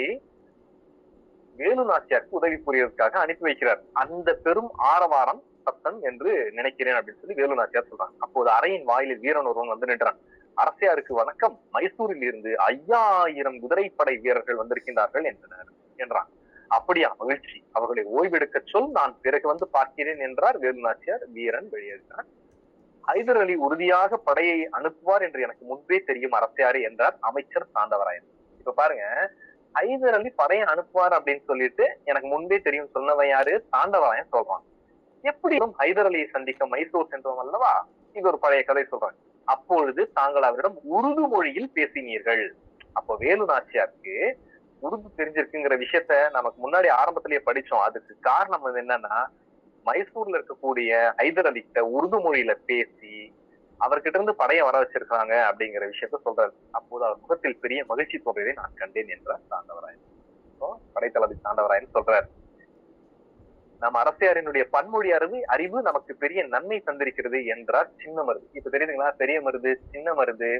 Speaker 1: வேலு நாச்சியாருக்கு உதவி புரியறதுக்காக அனுப்பி வைக்கிறார். அந்த பெரும் ஆரவாரம் சத்தம் என்று நினைக்கிறேன் அப்படின்னு சொல்லி வேலு நாச்சியார் சொல்றாங்க. அப்போது அறையின் வாயிலில் வீரன் ஒருவன் வந்து நின்றான். அரசியாருக்கு வணக்கம், மைசூரில் இருந்து 5000 குதிரைப்படை வீரர்கள் வந்திருக்கின்றார்கள் என்றான். அப்படியா, மகிழ்ச்சி, அவர்களை ஓய்வெடுக்க சொல், நான் பிறகு வந்து பார்க்கிறேன் என்றார் வேலு நாச்சியார். வீரன் வெளியேறினார். ஹைதர் அலி உறுதியாக படையை அனுப்புவார் என்று எனக்கு முன்பே தெரியும் அரசியாரே என்றார் அமைச்சர் தாண்டவராயன். இப்ப பாருங்க, ஹைதர் அலி படையை அனுப்புவார் அப்படின்னு சொல்லிட்டு எனக்கு முன்பே தெரியும் சொன்னவன் யாரு, தாண்டவராயன் சொல்றான். எப்படியும் ஹைதர் அலியை சந்திக்க மைசூர் சென்றோம் அல்லவா, இது ஒரு பழைய கதை சொல்றாங்க. அப்பொழுது தாங்கள் அவரிடம் உருது மொழியில் பேசினீர்கள். அப்போ வேலு நாச்சியாருக்கு உருது தெரிஞ்சிருக்குங்கிற விஷயத்த நமக்கு முன்னாடி ஆரம்பத்திலேயே படிச்சோம். அதுக்கு காரணம் என்னன்னா, மைசூர்ல இருக்கக்கூடிய ஹைதர் அலிகிட்ட உருது மொழியில பேசி அவர்கிட்ட இருந்து படையை வர வச்சிருக்காங்க அப்படிங்கிற விஷயத்த சொல்றாரு. அப்போது அவர் முகத்தில் பெரிய மகிழ்ச்சி தோன்றதை நான் கண்டேன் என்றார் தாண்டவராயன். படைத்தளபதி தாண்டவராயன் சொல்றாரு, நம்ம அரசியாரினுடைய பன்மொழி அறிவு நமக்கு பெரிய நன்மை தந்திருக்கிறது என்றார் சின்ன மருது. இப்ப தெரியுதுங்களா, பெரிய மருது சின்ன மருது,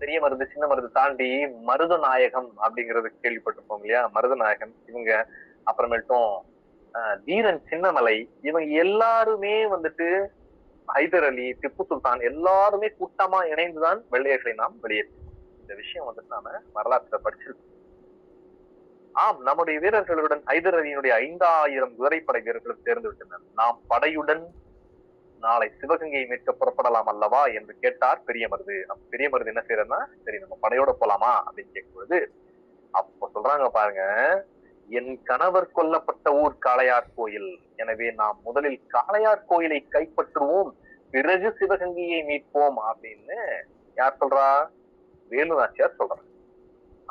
Speaker 1: பெரிய மருது சின்ன மருது தாண்டி மருத நாயகம் அப்படிங்கறது கேள்விப்பட்டிருப்போம் இல்லையா. மருத நாயகம் இவங்க, அப்புறமேட்டும் தீரன் சின்னமலை, இவங்க எல்லாருமே வந்துட்டு ஹைதர் அலி, திப்பு சுல்தான் எல்லாருமே கூட்டமா இணைந்துதான் வெள்ளையர்களை நாம் வெளியேற்றோம். இந்த விஷயம் வந்துட்டு நாம வரலாற்றுல படிச்சிருக்கோம். ஆம், நம்முடைய வீரர்களுடன் ஹைதர் அலியினுடைய 5000 குதிரைப்படை வீரர்களும் சேர்ந்து விட்டனர். நாம் படையுடன் நாளை சிவகங்கையை மீட்க புறப்படலாம் அல்லவா என்று கேட்டார் பெரிய மருது. பெரிய மருது என்ன செய்யறதுன்னா, சரி நம்ம படையோட போலாமா அப்படின்னு கேட்கும்போது அப்ப சொல்றாங்க பாருங்க, என் கணவர் கொல்லப்பட்ட ஊர் காளையார் கோயில், எனவே நாம் முதலில் காளையார் கோயிலை கைப்பற்றுவோம், பிறகு சிவகங்கையை மீட்போம் அப்படின்னு யார் சொல்றா, வேலு நாச்சியார் சொல்றாங்க.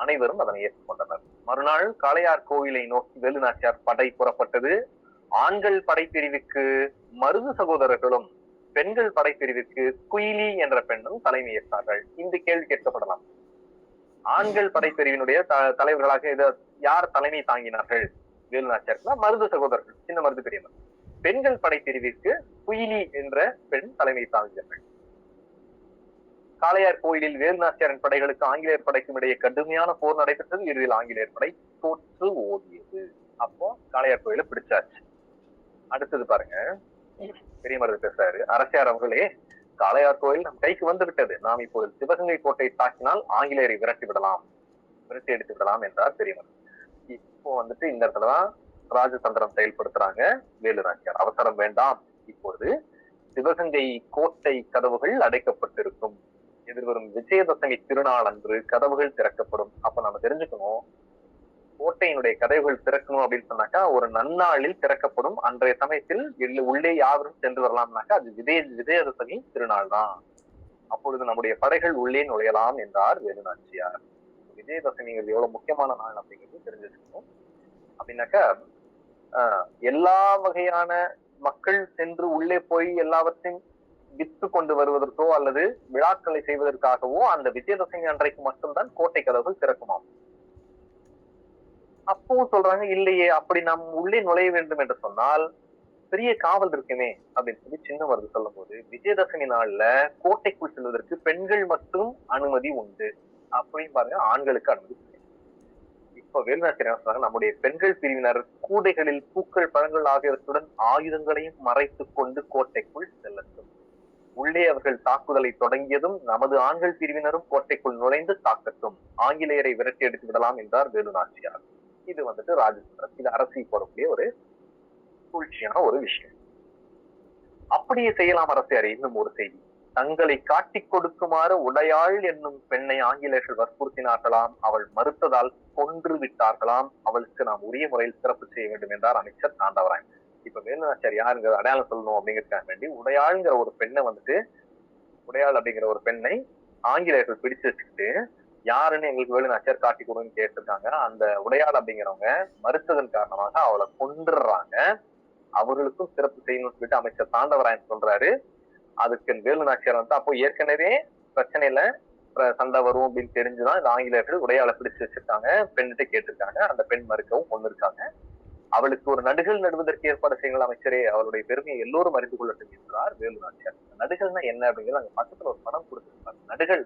Speaker 1: அனைவரும் அதனை ஏற்றுக்கொண்டனர். மறுநாள் காளையார் கோயிலை நோக்கி வேலு நாச்சியார் படை புறப்பட்டது. ஆண்கள் படைப்பிரிவுக்கு மருது சகோதரர்களும் பெண்கள் படைப்பிரிவுக்கு குயிலி என்ற பெண்ணும் தலைமை ஏற்றார்கள். இந்த கேள்வி கேட்கப்படலாம், ஆண்கள் படைப்பிரிவினுடைய தலைவர்களாக யார் தலைமை தாங்கினார்கள்? வேலு நாச்சியார். மருது சகோதரர்கள், சின்ன மருது பெரிய மருது. பெண்கள் படைப்பிரிவிற்கு குயிலி என்ற பெண் தலைமை தாங்கினார்கள். காளையார் கோயிலில் வேலு நாச்சியாரின் படைகளுக்கு ஆங்கிலேயர் படைக்கும் இடையே கடுமையான போர் நடைபெற்றது. இறுதியில் ஆங்கிலேயர் படை தோற்று ஓடியது. அப்போ காளையார் கோயில பிடிச்சாச்சு. அடுத்தது பாருங்க, பெரிய மருது பேசுறாரு, அரசியார் அவர்களே, காளையார் கோயில் நம் கைக்கு வந்து விட்டது. நாம் இப்போது சிவகங்கை கோட்டை தாக்கினால் ஆங்கிலேயரை விரட்டி எடுத்து விடலாம் என்றார் பெரிய மருது. இப்போ வந்துட்டு இந்த இடத்துலதான் ராஜதந்திரம் செயல்படுத்துறாங்க வேலு நாச்சியார். அவசரம் வேண்டாம், இப்போது சிவகங்கை கோட்டை கதவுகள் அடைக்கப்பட்டிருக்கும். எதிர்வரும் விஜயதசமி திருநாள் அன்று கதவுகள் திறக்கப்படும். அப்ப நம்ம தெரிஞ்சுக்கணும், கோட்டையினுடைய கதவுகள் திறக்கணும் அப்படின்னு சொன்னாக்கா ஒரு நன்னாளில் திறக்கப்படும். அன்றைய சமயத்தில் உள்ளே யாரும் சென்று வரலாம்னாக்கா அது விஜயதசமி திருநாள் தான். அப்பொழுது நம்முடைய படைகள் உள்ளே நுழையலாம் என்றார் வேலு நாச்சியார். விஜயதசமிங்கிறது எவ்வளவு முக்கியமான நாள் அப்படிங்கிறது தெரிஞ்சுக்கணும். அப்படின்னாக்கா எல்லா வகையான மக்கள் சென்று உள்ளே போய் எல்லாவற்றையும் வித்து கொண்டு வருவதற்கோ அல்லது விழாக்களை செய்வதற்காகவோ அந்த விஜயதசமி அன்றைக்கு மட்டும்தான் கோட்டை கதவுகள் திறக்குமாம். அப்பவும் சொல்றாங்க இல்லையே, அப்படி நாம் உள்ளே நுழைய வேண்டும் என்று சொன்னால் பெரிய காவல் இருக்குமே அப்படின்னு சொல்லி சின்ன மருது சொல்லும் போது, விஜயதசமி நாள்ல கோட்டைக்குள் செல்வதற்கு பெண்கள் மட்டும் அனுமதி உண்டு அப்படின்னு பாருங்க, ஆண்களுக்கு அனுமதி கிடையாது. இப்ப வேலுநாச்சியார் சொன்னாங்க, நம்முடைய பெண்கள் பிரிவினர் கூடைகளில் பூக்கள் பழங்கள் ஆகியவற்றுடன் ஆயுதங்களையும் மறைத்துக் கொண்டு கோட்டைக்குள் செல்லட்டும். உள்ளே அவர்கள் தாக்குதலை தொடங்கியதும் நமது ஆண்கள் பிரிவினரும் கோட்டைக்குள் நுழைந்து தாக்கட்டும், ஆங்கிலேயரை விரட்டி எடுத்து விடலாம் என்றார் வேலுநாச்சியார். இது வந்துட்டு ராஜதந்திரம், இது அரசியல் போடக்கூடிய ஒரு சூழ்ச்சியான ஒரு விஷயம். அப்படியே செய்யலாம் அரசியார். இன்னும் ஒரு செய்தி, தங்களை காட்டிக் கொடுக்குமாறு உடையாள் என்னும் பெண்ணை ஆங்கிலேயர்கள் வற்புறுத்தினார்களாம், அவள் மறுத்ததால் கொன்று விட்டார்களாம், அவளுக்கு நாம் உரிய முறையில் சிறப்பு செய்ய வேண்டும் என்றார் அமைச்சர் தாண்டவராயன். இப்ப வேலுநாச்சியார் யாருங்கிற அடையாளம் சொல்லணும் அப்படிங்கிறதுக்காக வேண்டி உடையாள்ங்கிற ஒரு பெண்ணை வந்துட்டு, உடையாள் அப்படிங்கிற ஒரு பெண்ணை ஆங்கிலேயர்கள் பிடிச்சு வச்சுக்கிட்டு யாருன்னு எங்களுக்கு வேலுநாச்சியார் காட்டி கொடுன்னு கேட்டிருக்காங்க. அந்த உடையாள் அப்படிங்கிறவங்க மறுத்ததன் காரணமாக அவளை கொன்றுறாங்க. அவர்களுக்கும் சிறப்பு செய்யணும்னு சொல்லிட்டு அமைச்சர் தாண்டவராயன் சொல்றாரு. அதுக்கு வேலுநாச்சியார் வந்து அப்போ ஏற்கனவே பிரச்சனையில சண்டை வரும் அப்படின்னு தெரிஞ்சுதான் இந்த ஆங்கிலேயர்கள் உடையாளை பிடிச்சு வச்சிருக்காங்க. பெண்ணிட்ட கேட்டிருக்காங்க. அந்த பெண் மறுக்கவும் கொண்டிருக்காங்க. அவளுக்கு ஒரு நடுகள் நடுவதற்கு ஏற்பாடு செய்யுங்கள் அமைச்சரே, அவருடைய பெருமையை எல்லோரும் அறிந்து கொள்ளட்டும் என்றார் வேலுநாச்சியார். நடுகள்னா என்ன அப்படிங்கிறது அங்க பக்கத்துல ஒரு படம் கொடுத்திருப்பாங்க. நடுகள்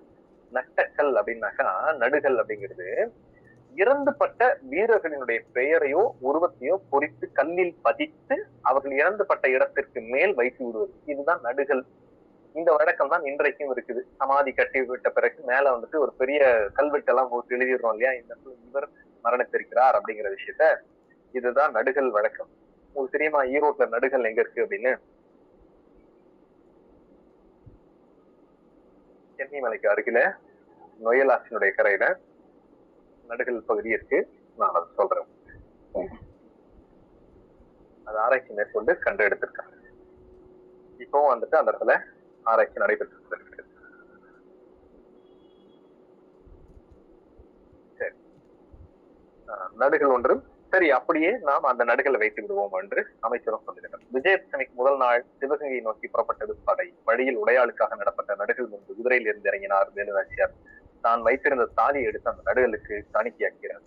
Speaker 1: நட்டக்கல் அப்படின்னாக்கா, நடுகள் அப்படிங்கிறது இறந்துபட்ட வீரர்களினுடைய பெயரையோ உருவத்தையோ பொறித்து கல்லில் பதித்து அவர்கள் இறந்துபட்ட இடத்திற்கு மேல் வைத்து விடுவது, இதுதான் நடுகள். இந்த வழக்கம் தான் இன்றைக்கும் இருக்குது. சமாதி கட்டி விட்ட பிறகு மேல வந்துட்டு ஒரு பெரிய கல்வெட்டு எல்லாம் போட்டு எழுதிடுறோம் இல்லையா, இந்த இவர் மரணித்திருக்கிறார் அப்படிங்கிற விஷயத்த. இதுதான் நடுகள் வழக்கம். உங்களுக்கு தெரியுமா ஈரோட்ல நடுகள் எங்க இருக்கு அப்படின்னு? சென்னை மலைக்கு அருகில நொயலாற்றினுடைய கரையில நடுகள் பகுதி இருக்கு. நான் அதை சொல்றேன். அது ஆராய்ச்சி மேற்கொண்டு கண்டு எடுத்திருக்காங்க. இப்பவும் வந்துட்டு அந்த இடத்துல ஆராய்ச்சி நடைபெற்று இருக்கு. சரி, நடுகள் ஒன்று. சரி, அப்படியே நாம் அந்த நடுகளை வைத்து விடுவோம் என்று அமைச்சரும் சொல்லுகிறார். விஜயதசமிக்கு முதல் நாள் சிவகங்கையை நோக்கி புறப்பட்டது படை. வழியில் உடையாளுக்காக நடப்பட்ட நடுகள் முன்பு குதிரையில் இருந்து இறங்கினார் வேலுநாச்சியார். தான் வைத்திருந்த தாலியை எடுத்து அந்த நடுகளுக்கு காணிக்கையாக்கிறார்.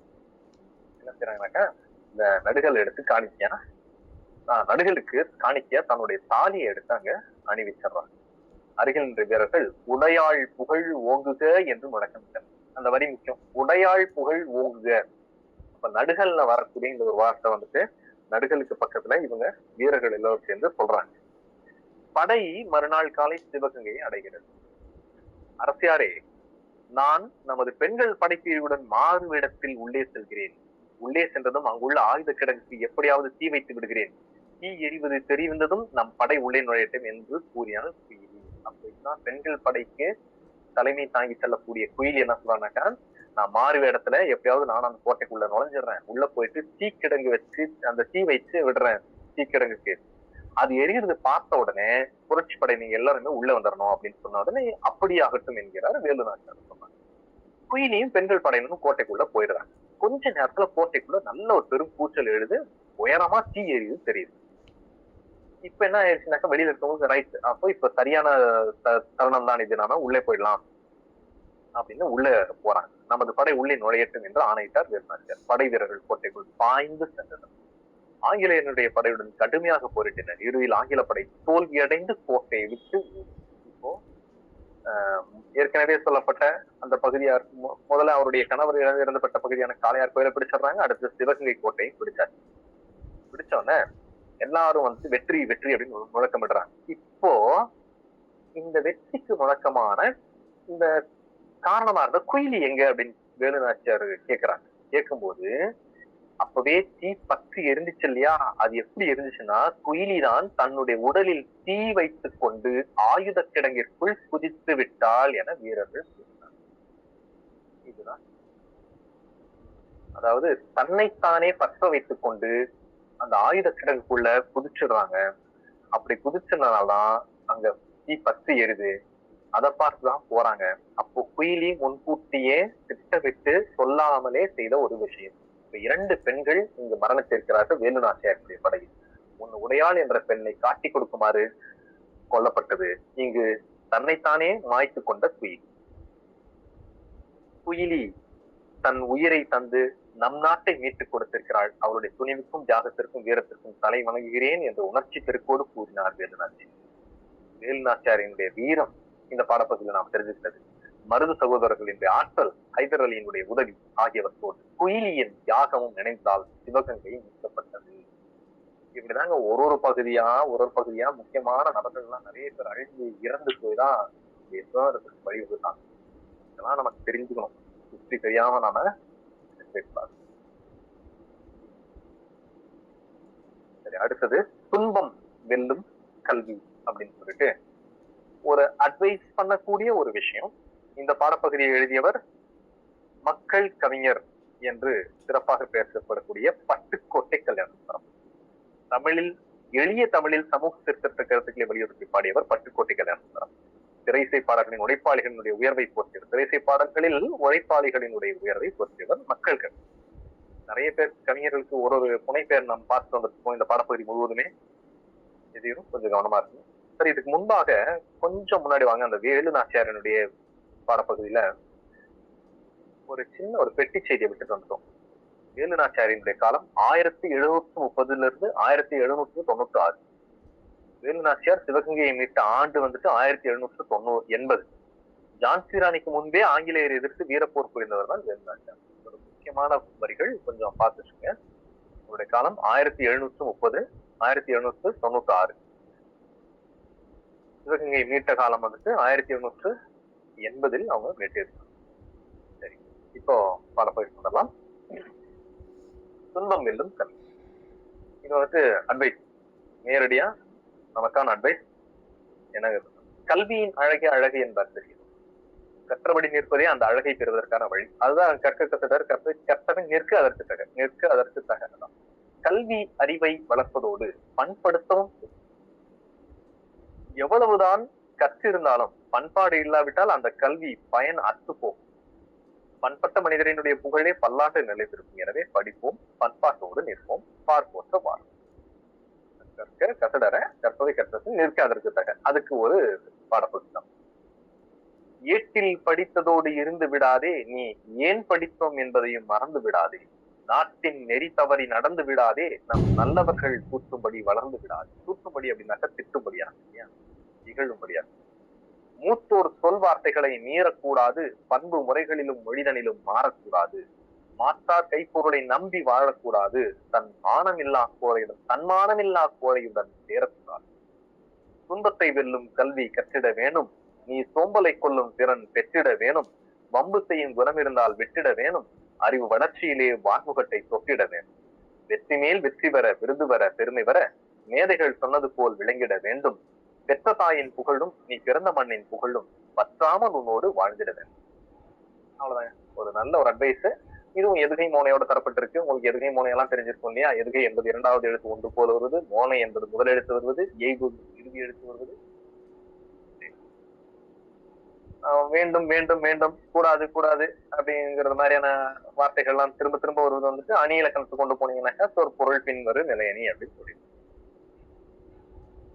Speaker 1: என்ன செய்யறாங்கன்னாக்கா, இந்த நடுகள் எடுத்து காணிக்கையா, நடுகளுக்கு காணிக்கையா தன்னுடைய தாலியை எடுத்து அங்க அணிவிச்சிடுறாங்க. அருகில் நின்ற வீரர்கள் உடையாள் புகழ் ஓங்குக என்று முழக்கமிட்டனர். அந்த வரி முக்கியம், உடையாள் புகழ் ஓங்குக. அப்ப நடுகல்ல வரக்கூடிய இந்த ஒரு வார்த்தை வந்துட்டு நடுகளுக்கு பக்கத்துல இவங்க வீரர்கள் எல்லோரும் சேர்ந்து சொல்றாங்க. படை மறுநாள் காலை சிவகங்கையை அடைகிறது. அரசியாரே, நான் நமது பெண்கள் படைப்பிரிவுடன் மாறு வேடத்தில் உள்ளே செல்கிறேன். உள்ளே சென்றதும் அங்குள்ள ஆயுத கிடங்குக்கு எப்படியாவது தீ வைத்து விடுகிறேன். தீ எரிவது தெரிவிந்ததும் நம் படை உள்ளே நுழையட்டும் என்று கூறினாள் குயிலி. அப்படின்னா பெண்கள் படைக்கு தலைமை தாங்கி செல்லக்கூடிய குயிலி என்ன சொல்றாங்கன்னாக்கா, நான் மாறு வேடத்துல எப்படியாவது நான் அந்த கோட்டைக்குள்ள நுழைஞ்சிடுறேன், உள்ள போயிட்டு தீக்கிடங்கு வச்சு அந்த தீ வச்சு விடுறேன் தீக்கிடங்குக்கு. அது எரிகிறது பார்த்த உடனே புரட்சி படை நீங்க எல்லாருமே உள்ள வந்துடணும் அப்படின்னு சொன்ன உடனே அப்படியாகட்டும் என்கிறார் வேலுநாச்சியார் சொன்னாங்க. குயிலியும் பெண்கள் படையினரும் கோட்டைக்குள்ள போயிடுறாங்க. கொஞ்ச நேரத்துல கோட்டைக்குள்ள நல்ல ஒரு பெரும் கூச்சல் எழுது, உயரமா தீ எரியுது தெரியுது. இப்ப என்ன ஆயிடுச்சுனாக்கா, வெளியில இருக்கவங்களுக்கு ரைட், அப்போ இப்ப சரியான தருணம் தான் இது, நாம உள்ளே போயிடலாம் அப்படின்னு உள்ள போறாங்க. நமது படை உள்ளே நுழையட்டும் என்று ஆணையிட்டார் வேலுநாச்சியார். படை வீரர்கள் கோட்டைக்குள் பாய்ந்து சென்றனர். ஆங்கிலேயனுடைய படையுடன் கடுமையாக போரிட்டனர். இறுதியில் ஆங்கில படை தோல்வியடைந்து கோட்டையை விட்டு, இப்போ ஏற்கனவே சொல்லப்பட்ட அந்த பகுதியார், முதல்ல அவருடைய கணவர் இறந்துபட்ட பகுதியான காளையார் கோயிலை பிடிச்சிடுறாங்க. அடுத்து சிவகங்கை கோட்டையை பிடிச்சாரு. பிடிச்சோடனே எல்லாரும் வந்து வெற்றி வெற்றி அப்படின்னு முழக்கமிடுறாங்க. இப்போ இந்த வெற்றிக்கு முழக்கமான இந்த காரணமா இருந்த குயிலி எங்க அப்படின்னு வேலுநாச்சியார் கேக்குறாங்க. கேட்கும்போது அப்பவே தீ பற்றி எரிந்துச்சு இல்லையா, அது எப்படி இருந்துச்சுன்னா, குயிலி தான் தன்னுடைய உடலில் தீ வைத்துக் கொண்டு ஆயுத கிடங்கிற்குள் குதித்து விட்டாள் என வீரர்கள் கூறினார். இதுதான், அதாவது தன்னைத்தானே பற்ற வைத்துக் கொண்டு அந்த ஆயுத கிடங்குக்குள்ள குதிச்சிடுறாங்க. அப்படி குதிச்சதுனாலதான் அங்க தீ பற்றி எரிது. அதை பார்த்துதான் போறாங்க. அப்போ குயிலி முன்கூட்டியே திட்டமிட்டு சொல்லாமலே செய்த ஒரு விஷயம். இரண்டு பெண்கள் இங்கு மரணித்திருக்கிறார்கள் வேலுநாச்சியாருடைய படையில். ஒன்னு உடையாள் என்ற பெண்ணை காட்டி கொடுக்குமாறு கொல்லப்பட்டது. இங்கு தன்னைத்தானே மாய்த்து கொண்ட குயிலி. குயிலி தன் உயிரை தந்து நம் நாட்டை மீட்டுக் கொடுத்திருக்கிறாள். அவளுடைய துணிவுக்கும் தியாகத்திற்கும் வீரத்திற்கும் தலை வணங்குகிறேன் என்ற உணர்ச்சி பெருக்கோடு கூறினார் வேலுநாச்சியார். வேலுநாச்சியாரினுடைய வீரம் இந்த பாடப்பகுதியில் நாம் தெரிஞ்சுக்கிறது. மருது சகோதரர்களினுடைய ஆற்றல், ஹைதர் அலியினுடைய உதவி ஆகியவற்றோடு குயிலியின் தியாகமும் நினைந்தால் சிவகங்கை மீட்கப்பட்டது. இப்படிதாங்க ஒரு பகுதியா முக்கியமான நபர்கள் எல்லாம் நிறைய பேர் அழிஞ்சு இறந்து போய்தான் சுதந்திரத்துக்கு வழிவகுத்தாங்க. இதெல்லாம் நமக்கு தெரிஞ்சுக்கணும். ஹிஸ்டரி தெரியாம நாம சரி, அடுத்தது துன்பம் வெல்லும் கல்வி அப்படின்னு சொல்லிட்டு ஒரு அட்வைஸ் பண்ணக்கூடிய ஒரு விஷயம். இந்த பாடப்பகுதியை எழுதியவர் மக்கள் கவிஞர் என்று சிறப்பாக பேசப்படக்கூடிய பட்டுக்கோட்டை கல்யாணசுந்தரம். எளிய தமிழில் சமூக சீர்திருத்த கருத்துக்களை வலியுறுத்தி பாடியவர் பட்டுக்கோட்டை கல்யாணசுந்தரம். திரைசை பாடல்களின் உழைப்பாளிகளினுடைய உயர்வை போற்றியவர். திரைசை பாடல்களில் உழைப்பாளிகளினுடைய உயர்வை போற்றியவர் மக்கள் கவி. நிறைய பேர் கவிஞர்களுக்கு ஒரு புனை பெயர் நாம் பார்த்து வந்திருக்கோம். இந்த பாடப்பகுதி முழுவதுமே எதையும் கொஞ்சம் கவனமா இருக்கும். சரி, இதுக்கு முன்பாக கொஞ்சம் முன்னாடி வாங்க, அந்த வேலுநாச்சியாரனுடைய பாடப்பகுதியில ஒரு சின்ன ஒரு பெட்டி செய்தியை விட்டுட்டு வந்துட்டோம். வேலுநாச்சியாரினுடைய காலம் 1730 1796. வேலுநாச்சியார் சிவகங்கையை மீட்ட ஆண்டு வந்துட்டு 1780. ஜான்சி ராணிக்கு முன்பே ஆங்கிலேயரை எதிர்த்து வீரப்போர் புரிந்தவர் தான் வேலுநாச்சியார். ஒரு முக்கியமான வரிகள் கொஞ்சம் பார்த்துச்சுங்க. அவருடைய காலம் 1730 1796. சிவகங்கை மீட்ட காலம் வந்துட்டு 1780 அவங்க மீட்டிருக்காங்க. சரி, இப்போ பாடப்பகுதி சொல்லலாம். துன்பம் வெல்லும் கல்வி. இது வந்துட்டு அட்வைஸ், நேரடியா நமக்கான அட்வைஸ். என்ன, கல்வியின் அழகு என்பார் தெரியும். கற்றபடி நிற்பதே அந்த அழகை பெறுவதற்கான வழி. அதுதான் கற்றவன் நிற்க அதற்கு தகதான். கல்வி அறிவை வளர்ப்பதோடு பண்படுத்தவும். எவ்வளவுதான் கற்றிருந்தாலும் பண்பாடு இல்லாவிட்டால் அந்த கல்வி பயன் அற்று போகும். பண்பட்ட மனிதரினுடைய புகழே பல்லாண்டு நிலைத்திருக்கும். எனவே படிப்போம், பண்பாட்டோடு நிற்போம், பார்ப்போற்ற வாழ்வோம். கற்பதை கற்றது நிற்க அதற்கு தக. அதுக்கு ஒரு பாடப்புத்தகம். ஏட்டில் படித்ததோடு இருந்து விடாதே, நீ ஏன் படித்தோம் என்பதையும் மறந்து விடாதே. நாட்டின் நெறி தவறி நடந்து விடாதே, நம் நல்லவர்கள் தூற்றும்படி வளர்ந்து விடாதே. தூற்றும்படி அப்படின்னாக்க திட்டும்படியா, இகழும்படியா. மூத்தோர் சொல் வார்த்தைகளை மீறக்கூடாது, பண்பு முறைகளிலும் மொழிதனிலும் மாறக்கூடாது. மாற்றார் கைப்பொருளை நம்பி வாழக்கூடாது, தன்மானமில்லா கோரையுடன் சேரக்கூடாது. துன்பத்தை வெல்லும் கல்வி கற்றிட வேணும், நீ சோம்பலை கொள்ளும் திறன் பெற்றிட வேணும். வம்பு செய்யும் குணம் இருந்தால் வெற்றிட வேணும், அறிவு வளர்ச்சியிலே வான்முகத்தை தொட்டிட வேணும். வெற்றி மேல் வெற்றி பெற, விருது வர, பெருமை வர, மேதைகள் சொன்னது போல் விளங்கிட வேண்டும். பெற்ற தாயின் புகழும் நீ பிறந்த மண்ணின் புகழும் பற்றாமல் உன்னோடு வாழ்ந்திட வேண்டும். அவ்வளவுதான், ஒரு நல்ல ஒரு அட்வைஸ். இதுவும் எதுகை மோனையோட தரப்பட்டிருக்கு. உங்களுக்கு எதுகை மோனையெல்லாம் தெரிஞ்சிருக்கும் இல்லையா? எதுகை என்பது 2வது எழுத்து ஒன்று போல வருவது, மோனை என்பது முதல் எழுத்து வருவது, எய்கு இறுதி எழுத்து வருவது. வேண்டும் வேண்டும் வேண்டும், கூடாது கூடாது அப்படிங்கிற மாதிரியான வார்த்தைகள் எல்லாம் திரும்ப திரும்ப வருவது வந்துட்டு அணி இலக்கணத்துக்கு கொண்டு போனீங்கன்னாக்கா ஒரு பொருள் பின்வரு நிலையணி அப்படின்னு சொல்லி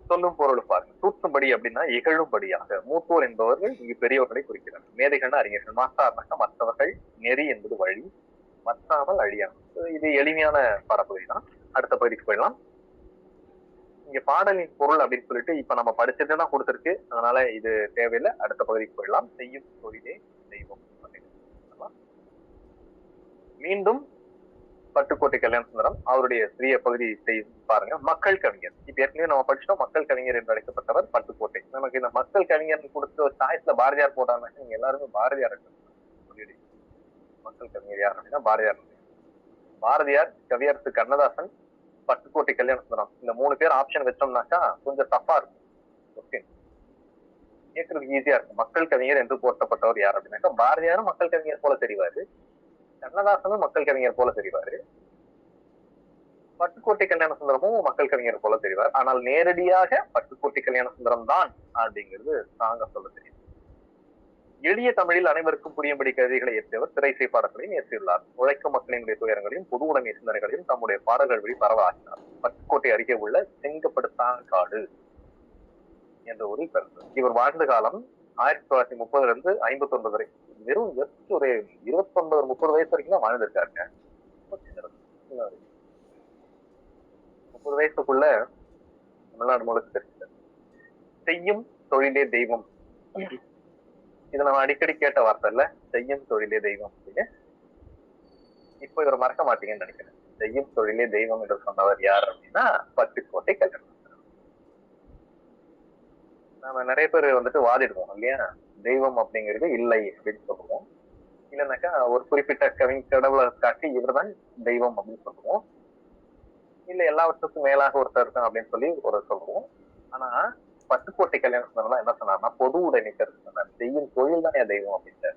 Speaker 1: சொல்லும் பொருள் பாருங்க. தூற்றும்படி அப்படின்னா இகழும்படியாக. மூத்தோர் என்பவர்கள் இங்கு பெரியவர்களை குறிக்கிறார். மேதைகள்னா அறிஞர்கள். மாற்றார்னாக்கா மற்றவர்கள். நெறி என்பது வழி, மற்றாமல் அழியாமல். இது எளிமையான பாடப்பகுதி தான். அடுத்த பகுதிக்கு போயிடலாம். இங்க பாடலின் பொருள் அப்படின்னு சொல்லிட்டு இப்ப நம்ம படிச்சதுதான் கொடுத்திருக்கு, அதனால இது தேவையில்லை. அடுத்த பகுதிக்கு போயிடலாம். செய்யும் தொழிலே தெய்வம். மீண்டும் பட்டுக்கோட்டை கல்யாணசுந்தரம் அவருடைய சிறிய பகுதி பாருங்க. மக்கள் கவிஞர். இப்ப ஏற்கனவே நம்ம படிச்சிட்டோம். மக்கள் கவிஞர் என்று அழைக்கப்பட்டவர் பட்டுக்கோட்டை. நமக்கு இந்த மக்கள் கவிஞர் கொடுத்த சாய்ஸ்ல பாரதியார் போட்டாங்க. நீங்க எல்லாருமே பாரதியார் சொல்லிடுங்க. மக்கள் கவிஞர் யார் அப்படின்னா பாரதியார். பாரதியார், கவியரசு கண்ணதாசன், பட்டுக்கோட்டை கல்யாணசுந்தரம், இந்த 3 பேர் ஆப்ஷன் வச்சோம்னாக்கா கொஞ்சம் டஃபா இருக்கும். ஓகே, கேட்கறதுக்கு ஈஸியா இருக்கும். மக்கள் கவிஞர் என்று போட்டப்பட்டவர் யார் அப்படின்னாக்கா பாரதியாரும் மக்கள் கவிஞர் போல தெரிவாரு, கண்ணதாசனும் மக்கள் கவிஞர் போல தெரிவாரு, பட்டுக்கோட்டை கல்யாணசுந்தரமும் மக்கள் கவிஞர் போல தெரிவார். ஆனால் நேரடியாக பட்டுக்கோட்டை கல்யாணசுந்தரம் தான் அப்படிங்கிறது தாங்க சொல்ல தெரியும். எளிய தமிழில் அனைவருக்கும் புரியும்படி கவிதைகளை இயற்றியவர். திரைசை பாடல்களையும் இயற்றியுள்ளார். உழைக்கும் மக்களினுடைய துயரங்களையும் பொது உடைமை சிந்தனைகளையும் தம்முடைய பாடல்கள் வழி பரவலாக்கினார். பட்டுக்கோட்டை அருகே உள்ள செங்கப்படுத்தாங்காடு என்ற ஒரு கருத்து. இவர் வாழ்ந்த காலம் 1930 59 வரை. வெறும் ஒரு 29 30 வயசு வரைக்கும் தான் வாழ்ந்திருக்காருங்க. 30 வயசுக்குள்ள தமிழ்நாடு முழுக்க தெரிஞ்சது. செய்யும் தொழிலே தெய்வம். இதை நம்ம அடிக்கடி கேட்ட வார்த்தை இல்ல, செய்யும் தொழிலே தெய்வம் அப்படின்னு. இப்போ இவரை மறக்க மாட்டீங்கன்னு நினைக்கிறேன். செய்யும் தொழிலே தெய்வம் என்று சொன்னவர் யார் அப்படின்னா பட்டுக்கோட்டை கல்யாணம். நாம நிறைய பேர் வந்துட்டு வாதிடுவோம் இல்லையா, தெய்வம் அப்படிங்கிறது இல்லை அப்படின்னு சொல்லுவோம். இல்லைன்னாக்கா ஒரு குறிப்பிட்ட கடவுளை காட்டி இவர்தான் தெய்வம் அப்படின்னு சொல்லுவோம். இல்ல எல்லாவற்றுக்கும் மேலாக ஒருத்தர் இருக்கான் அப்படின்னு சொல்லி ஒரு சொல்லுவோம். ஆனா பட்டுக்கோட்டை கல்யாணம் சொன்னா என்ன சொன்னார்னா பொது உடைமைக்கு சொன்னார், செய்யும் தொழில் தான் என் தெய்வம் அப்படின்ட்டு.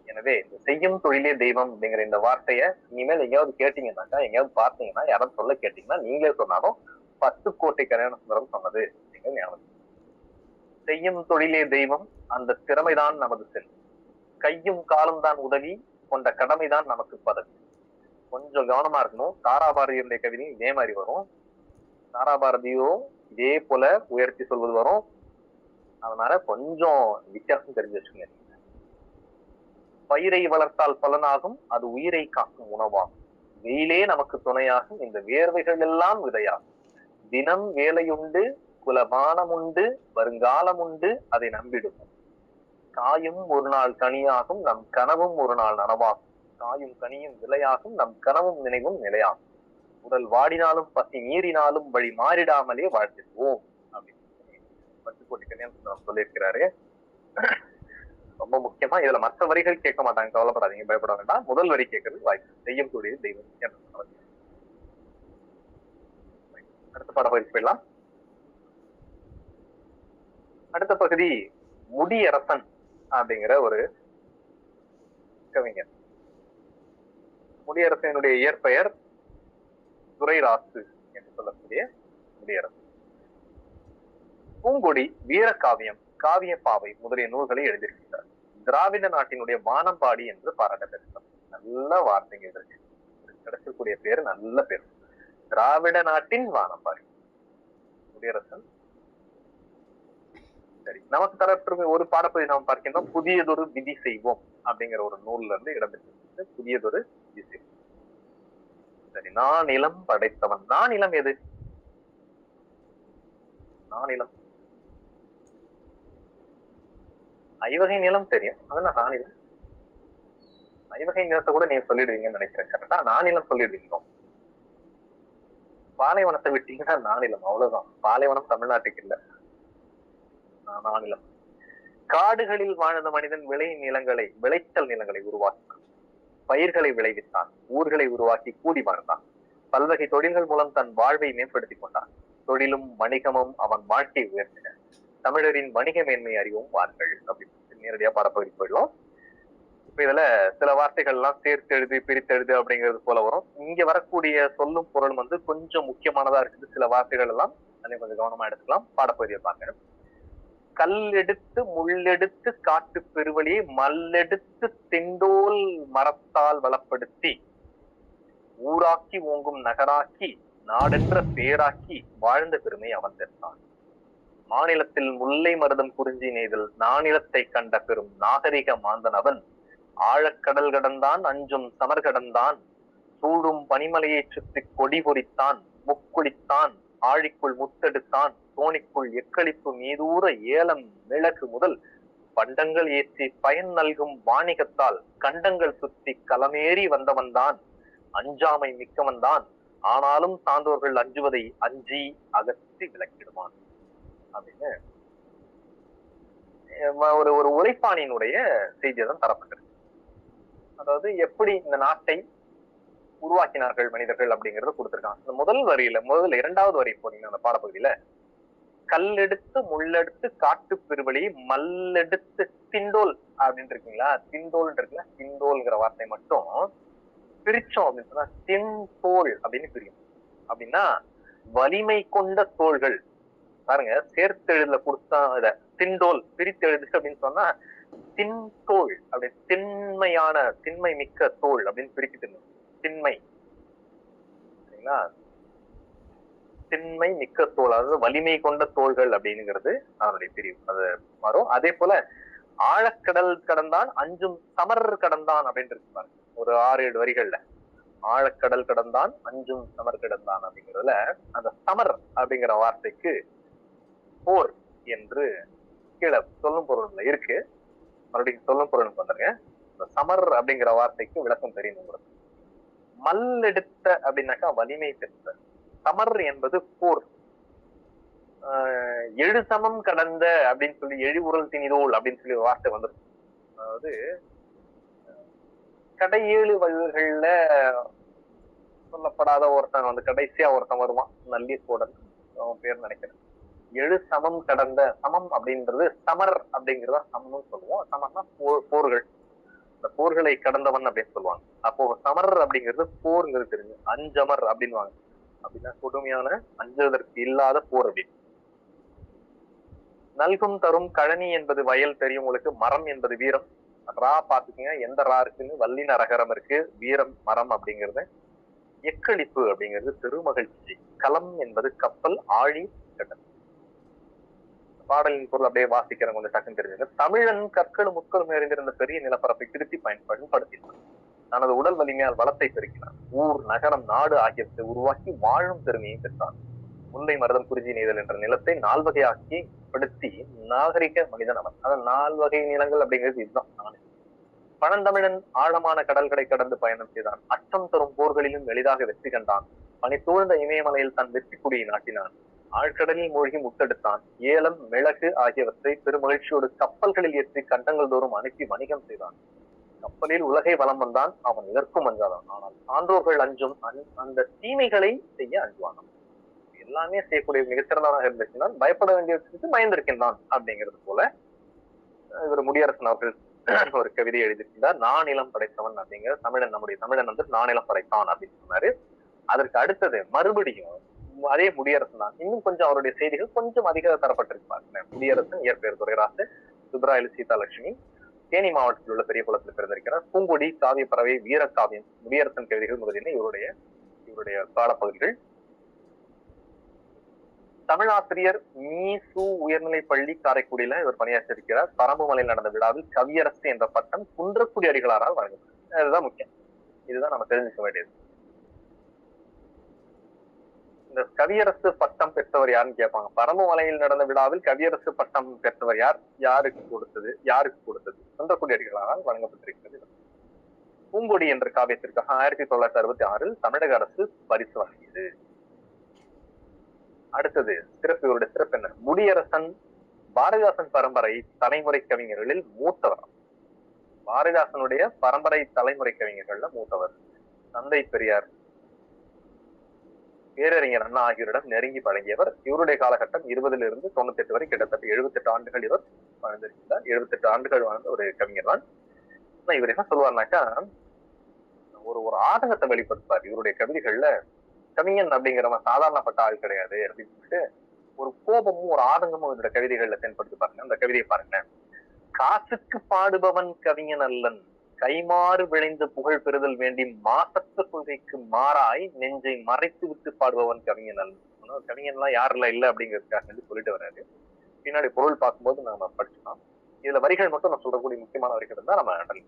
Speaker 1: எனவே இந்த செய்யும் தொழிலே தெய்வம் அப்படிங்கிற இந்த வார்த்தைய இனிமேல் எங்கேயாவது கேட்டீங்கன்னாக்கா, எங்கேயாவது பார்த்தீங்கன்னா, யாராவது சொல்ல கேட்டீங்கன்னா நீங்களே சொன்னாலும் பட்டுக்கோட்டை கல்யாண சுந்தரம் சொன்னது அப்படிங்கிற ஞாபகம். செய்யும் தொழிலே தெய்வம், அந்த திறமைதான் நமது செல், கையும் காலும் தான் உதவி, கொண்ட கடமைதான் நமக்கு பதவி. கொஞ்சம் கவனமா இருக்கணும். தாராபாரதியுடைய கவிதையும் இதே மாதிரி வரும். தாராபாரதியோ இதே போல உயர்த்தி சொல்வது வரும். அதனால கொஞ்சம் வித்தியாசம் தெரிஞ்சு வச்சுங்க. பயிரை வளர்த்தால் பலனாகும், அது உயிரை காக்கும் உணவாகும். வெயிலே நமக்கு துணையாகும், இந்த வேர்வைகள் எல்லாம் விதையாகும். தினம் வேலையுண்டு, குலபானம் உண்டு, வருங்காலம் உண்டு, அதை நம்பிடுவோம். காயும் ஒரு நாள் கனியாகும், நம் கனவும் ஒரு நாள் நனவாகும். காயும் கனியும் விலையாகும், நம் கனவும் நினைவும் நிலையாகும். உடல் வாடினாலும் பசி மீறினாலும் வழி மாறிடாமலே வாழ்த்திடுவோம் அப்படின்னு பட்டுக்கோட்டை கல்யாணம் சொல்லியிருக்கிறாரு. ரொம்ப முக்கியமா இதுல மற்ற வரிகள் கேட்க மாட்டாங்க, கவலைப்படாதீங்க, பயப்பட வேண்டாம். முதல் வரி கேட்கறது வாய்ப்பு, செய்யும் கூடிய தெய்வம். அடுத்த பாடப்பகுதி போயிடலாம். அடுத்த பகுதி முடியரசன் அப்படிங்கிற ஒரு கவிஞர். முடியரசனுடைய இயற்பெயர் துரைராசு என்று சொல்லக்கூடிய முடியரசன். பூங்கொடி, வீரகாவியம், காவிய பாவை முதலிய நூல்களை எழுதியிருக்கிறார். திராவிட நாட்டினுடைய வானம்பாடி என்று பாராட்ட பெற்றார். நல்ல வார்த்தைங்க இதற்கு கிடைக்கக்கூடிய பேரு, நல்ல பேர். திராவிட நாட்டின் வானம்பாடி முடியரசன். சரி, நமக்கு தரப்பு ஒரு பாடப்பகுதி நாம் பார்க்கின்றோம். புதியதொரு விதி செய்வோம் அப்படிங்கிற ஒரு நூல்ல இருந்து இடம்பெற்று புதியதொரு விதி செய்வோம். சரி, நான் இளம் படைத்தவன். நான் இளம் எது? நான் இளம் ஐவகை நிலம் தெரியும், அதெல்லாம் நானிலம். ஐவகை நிலத்தை கூட நீங்க சொல்லிடுவீங்கன்னு நினைக்கிறேன். கரெக்டா? நானிலம் சொல்லிடுவீங்க. பாலைவனத்தை விட்டீங்கன்னா நானிலம், அவ்வளவுதான். பாலைவனம் தமிழ்நாட்டுக்கு இல்ல. நானிலம். காடுகளில் வாழ்ந்த மனிதன் விளைச்சல் நிலங்களை உருவாக்கினான், பயிர்களை விளைவித்தான், ஊர்களை உருவாக்கி கூடி வாழ்ந்தான், பல்வகை தொழில்கள் மூலம் தன் வாழ்வை மேம்படுத்திக் கொண்டான். தொழிலும் வணிகமும் அவன் வாழ்க்கையை உயர்த்தின. தமிழரின் வணிக மேன்மை அறிவும் வார்கள் அப்படின்னு நேரடியா பாடப்பகுதி போயிடலாம். இப்ப இதுல சில வார்த்தைகள் எல்லாம் சேர்த்து எழுது, பிரித்தெழுது அப்படிங்கிறது போல வரும். இங்க வரக்கூடிய சொல்லும் பொருளும் கொஞ்சம் முக்கியமானதா இருக்குது. சில வார்த்தைகள் எல்லாம் கொஞ்சம் கவனமா எடுத்துக்கலாம். பாடப்பகுதியை பாருங்க. கல்லெடுத்து முள்ளெடுத்து காட்டு பெருவழியை மல்லெடுத்து திண்டோல் மரத்தால் வளப்படுத்தி ஊராக்கி ஓங்கும் நகராக்கி நாடென்ற பேராக்கி வாழ்ந்த பெருமை அவன் பெற்றான். மாநிலத்தில் முல்லை மருதம் குறிஞ்சி நெய்தல் நானிலத்தை கண்ட பெரும் நாகரிக மாந்தன் அவன். ஆழக்கடல் கடந்தான், அஞ்சும் சமர் கடந்தான், சூடும் பனிமலையை சுற்றி கொடி பொறித்தான், முக்குளித்தான், ஆழிக்குள் முத்தெடுத்தான், தோணிக்குள் எக்களிப்பு மீதூர ஏலம் மிளகு முதல் பண்டங்கள் ஏற்றி பயன் நல்கும் வாணிகத்தால் கண்டங்கள் சுற்றி களமேறி வந்தவன்தான். அஞ்சாமை மிக்கவன்தான், ஆனாலும் சான்றோர்கள் அஞ்சுவதை அஞ்சி அகற்றி விளக்கிடுவான் அப்படின்னு ஒரு உழைப்பானியினுடைய செய்தியை தான் தரப்பட்டிருக்கு. அதாவது எப்படி இந்த நாட்டை உருவாக்கினார்கள் மனிதர்கள் அப்படிங்கறத கொடுத்திருக்காங்க. இந்த முதல் இரண்டாவது வரி போனீங்கன்னா அந்த பாடப்பகுதியில கல்லெடுத்து முள்ளெடுத்து காட்டு பெருவழி மல்லெடுத்து திண்டோல் அப்படின்னு இருக்கீங்களா, திண்டோல் இருக்குல்ல, திண்டோல்ங்கிற வார்த்தை மட்டும் பிரிச்சோம் அப்படின்னு சொன்னா தின்தோல் அப்படின்னு பிரியும். அப்படின்னா வலிமை கொண்ட தோள்கள். பாருங்க, சேர்த்தெழுதுல கொடுத்தா இத திண்டோல் பிரித்தெழுது அப்படின்னு சொன்னா தின்தோல் அப்படி திண்மையான திண்மை மிக்க தோல் அப்படின்னு பிரிச்சு திண்மை, சரிங்களா? திண்மை மிக்க தோல், அதாவது வலிமை கொண்ட தோள்கள் அப்படிங்கிறது அவனுடைய பிரிவு. அது வரும். அதே போல ஆழக்கடல் கடந்தான், அஞ்சும் சமர் கடந்தான் அப்படின்னு இருக்கு பாருங்க, ஒரு 6-7 வரிகள்ல. ஆழக்கடல் கடந்தான் அஞ்சும் சமர் கிடந்தான் அப்படிங்கிறதுல அந்த சமர் அப்படிங்கிற வார்த்தைக்கு போர் என்று கீழே சொல்லும் பொருள்ல இருக்கு. மறுபடியும் சொல்லும் பொருளுக்கு வந்துருங்க. இந்த சமர் அப்படிங்கிற வார்த்தைக்கு விளக்கம் தெரியும் உங்களுக்கு. மல் எடுத்த அப்படின்னாக்கா வலிமை பெற்ற. சமர் என்பது போர். எழு சமம் கடந்த அப்படின்னு சொல்லி எழு உரல் திணிதோல் அப்படின்னு சொல்லி வார்த்தை வந்துடும். அதாவது கடை 7 வயதுகள்ல சொல்லப்படாத ஒருத்தன் வந்து கடைசியா ஒருத்தன் வருவான், நல்லீர்கோடன் அவன் பேர் நினைக்கிறேன். எழு சமம் கடந்த. சமம் அப்படின்றது சமர் அப்படிங்கிறத சமம்னு சொல்லுவோம். சமர்னா போர்கள், இந்த போர்களை கடந்தவன் அப்படின்னு சொல்லுவாங்க. அப்போ சமர் அப்படிங்கிறது போருங்கிறது தெரிஞ்சு. அஞ்சமர் அப்படின்வாங்க, அப்படின்னா கொடுமையான அஞ்சுவதற்கு இல்லாத போர் அப்படின்னு. நல்கும் தரும் கழனி என்பது வயல் தெரியும் உங்களுக்கு. மரம் என்பது வீரம். ரா பாத்துக்கீங்க, எந்த ரா இருக்குன்னு. வல்லின ரகரம் இருக்கு, வீரம் மரம் அப்படிங்கிறது. எக்களிப்பு அப்படிங்கிறது பெருமகிழ்ச்சி. களம் என்பது கப்பல், ஆழி கடல். பாடலின் பொருள் அப்படியே வாசிக்கிறவங்க கொஞ்சம் டக்குன்னு தெரிஞ்சுங்க. தமிழன் கற்களும் முற்களும் நிறைந்திருந்த பெரிய நிலப்பரப்பை திருத்தி பயன்படுத்தினான். தனது உடல் வலிமையால் வளத்தை பெருக்கினான். ஊர், நகரம், நாடு ஆகியவற்றை உருவாக்கி வாழும் பெருமையை பெற்றான். முல்லை, மருதம், குறிஞ்சி நெய்தல் என்ற நிலத்தை 4 வகையாக்கி படுத்தி நாகரிக மனிதன் அவன். அதான் 4 வகை நிலங்கள் அப்படிங்கிறது இதுதான். பழந்தமிழன் ஆழமான கடல்களை கடந்து பயணம் செய்தான். அச்சம் தரும் போர்களிலும் எளிதாக வெற்றி கண்டான். பனித்தூழ்ந்த இமயமலையில் தன் வெற்றி கொடியை நாட்டினான். ஆழ்கடலில் மூழ்கி முத்தெடுத்தான். ஏலம், மிளகு ஆகியவற்றை பெருமகிழ்ச்சியோடு கப்பல்களில் ஏற்றி கண்டங்கள் தோறும் அனுப்பி வணிகம் செய்தான். கப்பலில் உலகை வலம் வந்தான். அவன் இதற்கும் அஞ்சாதான். ஆனால் சான்றோர்கள் அஞ்சும் அந்த தீமைகளை செய்ய அஞ்சுவான். எல்லாமே செய்யக்கூடிய மிகச்சிறந்தவனாக இருந்துச்சுன்னா பயப்பட வேண்டிய பயந்திருக்கின்றான் அப்படிங்கிறது போல இவர் முடியரசன் அவர்கள் ஒரு கவிதை எழுதியிருக்கிறார். நானிலம் படைத்தவன் அப்படிங்கிற தமிழன், நம்முடைய தமிழன் வந்து நானிலம் படைத்தான் அப்படின்னு சொன்னாரு. அதற்கு அடுத்தது மறுபடியும் அதே முடியரசன் தான். இன்னும் கொஞ்சம் அவருடைய செய்திகள் கொஞ்சம் அதிக தரப்பட்டிருப்பாங்க. முடியரசன் இயற்பெயர் துரைராசு, சுப்ராயலு சீதாலட்சுமி, தேனி மாவட்டத்தில் உள்ள பெரிய குளத்தில் பிறந்திருக்கிறார். பூங்கொடி, காவிய பறவை, வீரக்காவியம், முடியரசன் கவிதைகள் முதலியன இவருடைய காலப்பகுதிகள். தமிழாசிரியர் மீசு உயர்நிலை பள்ளி காரைக்குடியில இவர் பணியாற்றிருக்கிறார். பரம்புமலையில் நடந்த விழாவில் கவியரசு என்ற பட்டம் குன்றக்குடி அடிகளாரால் வழங்கப்பட்டது. அதுதான் முக்கியம். இதுதான் நம்ம தெரிஞ்சுக்க வேண்டியது. இந்த கவியரசு பட்டம் பெற்றவர் யாருன்னு கேட்பாங்க. பரம்புமலையில் நடந்த விழாவில் கவியரசு பட்டம் பெற்றவர் யார், யாருக்கு கொடுத்தது? குன்றக்குடி அடிகளாரால் வழங்கப்பட்டிருக்கிறது. பூங்கொடி என்ற காவியத்திற்காக 1966 தமிழக அரசு பரிசு வழங்கியது. அடுத்தது சிறப்பு. இவருடைய சிறப்பு என்ன? முடியரசன் பாரதிதாசன் பரம்பரை தலைமுறை கவிஞர்களில் மூத்தவர். பாரதிதாசனுடைய பரம்பரை தலைமுறை கவிஞர்கள்ல மூத்தவர். தந்தை பெரியார், பேரறிஞர் அண்ணா ஆகியோரிடம் நெருங்கி பழகியவர். இவருடைய காலகட்டம் 20 to 98 வரை கிட்டத்தட்ட 78 ஆண்டுகள் இவர் வாழ்ந்திருக்கிறார். 78 ஆண்டுகள் வாழ்ந்த ஒரு கவிஞர் தான். இவர் என்ன சொல்லுவார்னாக்கா, ஒரு ஆதங்கத்தை வெளிப்படுத்துவார் இவருடைய கவிதைகள்ல. கவிஞன் அப்படிங்கிறவன் சாதாரணப்பட்ட ஆள் கிடையாது அப்படின்னு சொல்லிட்டு ஒரு கோபமும் ஒரு ஆதங்கமும் இதோட கவிதைகள்ல தென்படுத்தி பாருங்க. அந்த கவிதையை பாருங்க. காசுக்கு பாடுபவன் கவிஞன் அல்லன், கைமாறு விளைந்து புகழ் பெறுதல் வேண்டி மாசற்ற கொள்கைக்கு மாறாய் நெஞ்சை மறைத்து விட்டு பாடுபவன் கவிஞன் அல்லன். கவிஞன் எல்லாம் யாருல இல்ல அப்படிங்கிறதுக்காக சொல்லிட்டு வர்றாரு. பின்னாடி பொருள் பார்க்கும்போது நாம படிச்சுக்கலாம். இதுல வரிகள் மட்டும் நான் சொல்லக்கூடிய முக்கியமான வரிகள் தான் நம்ம ஹேண்டல்.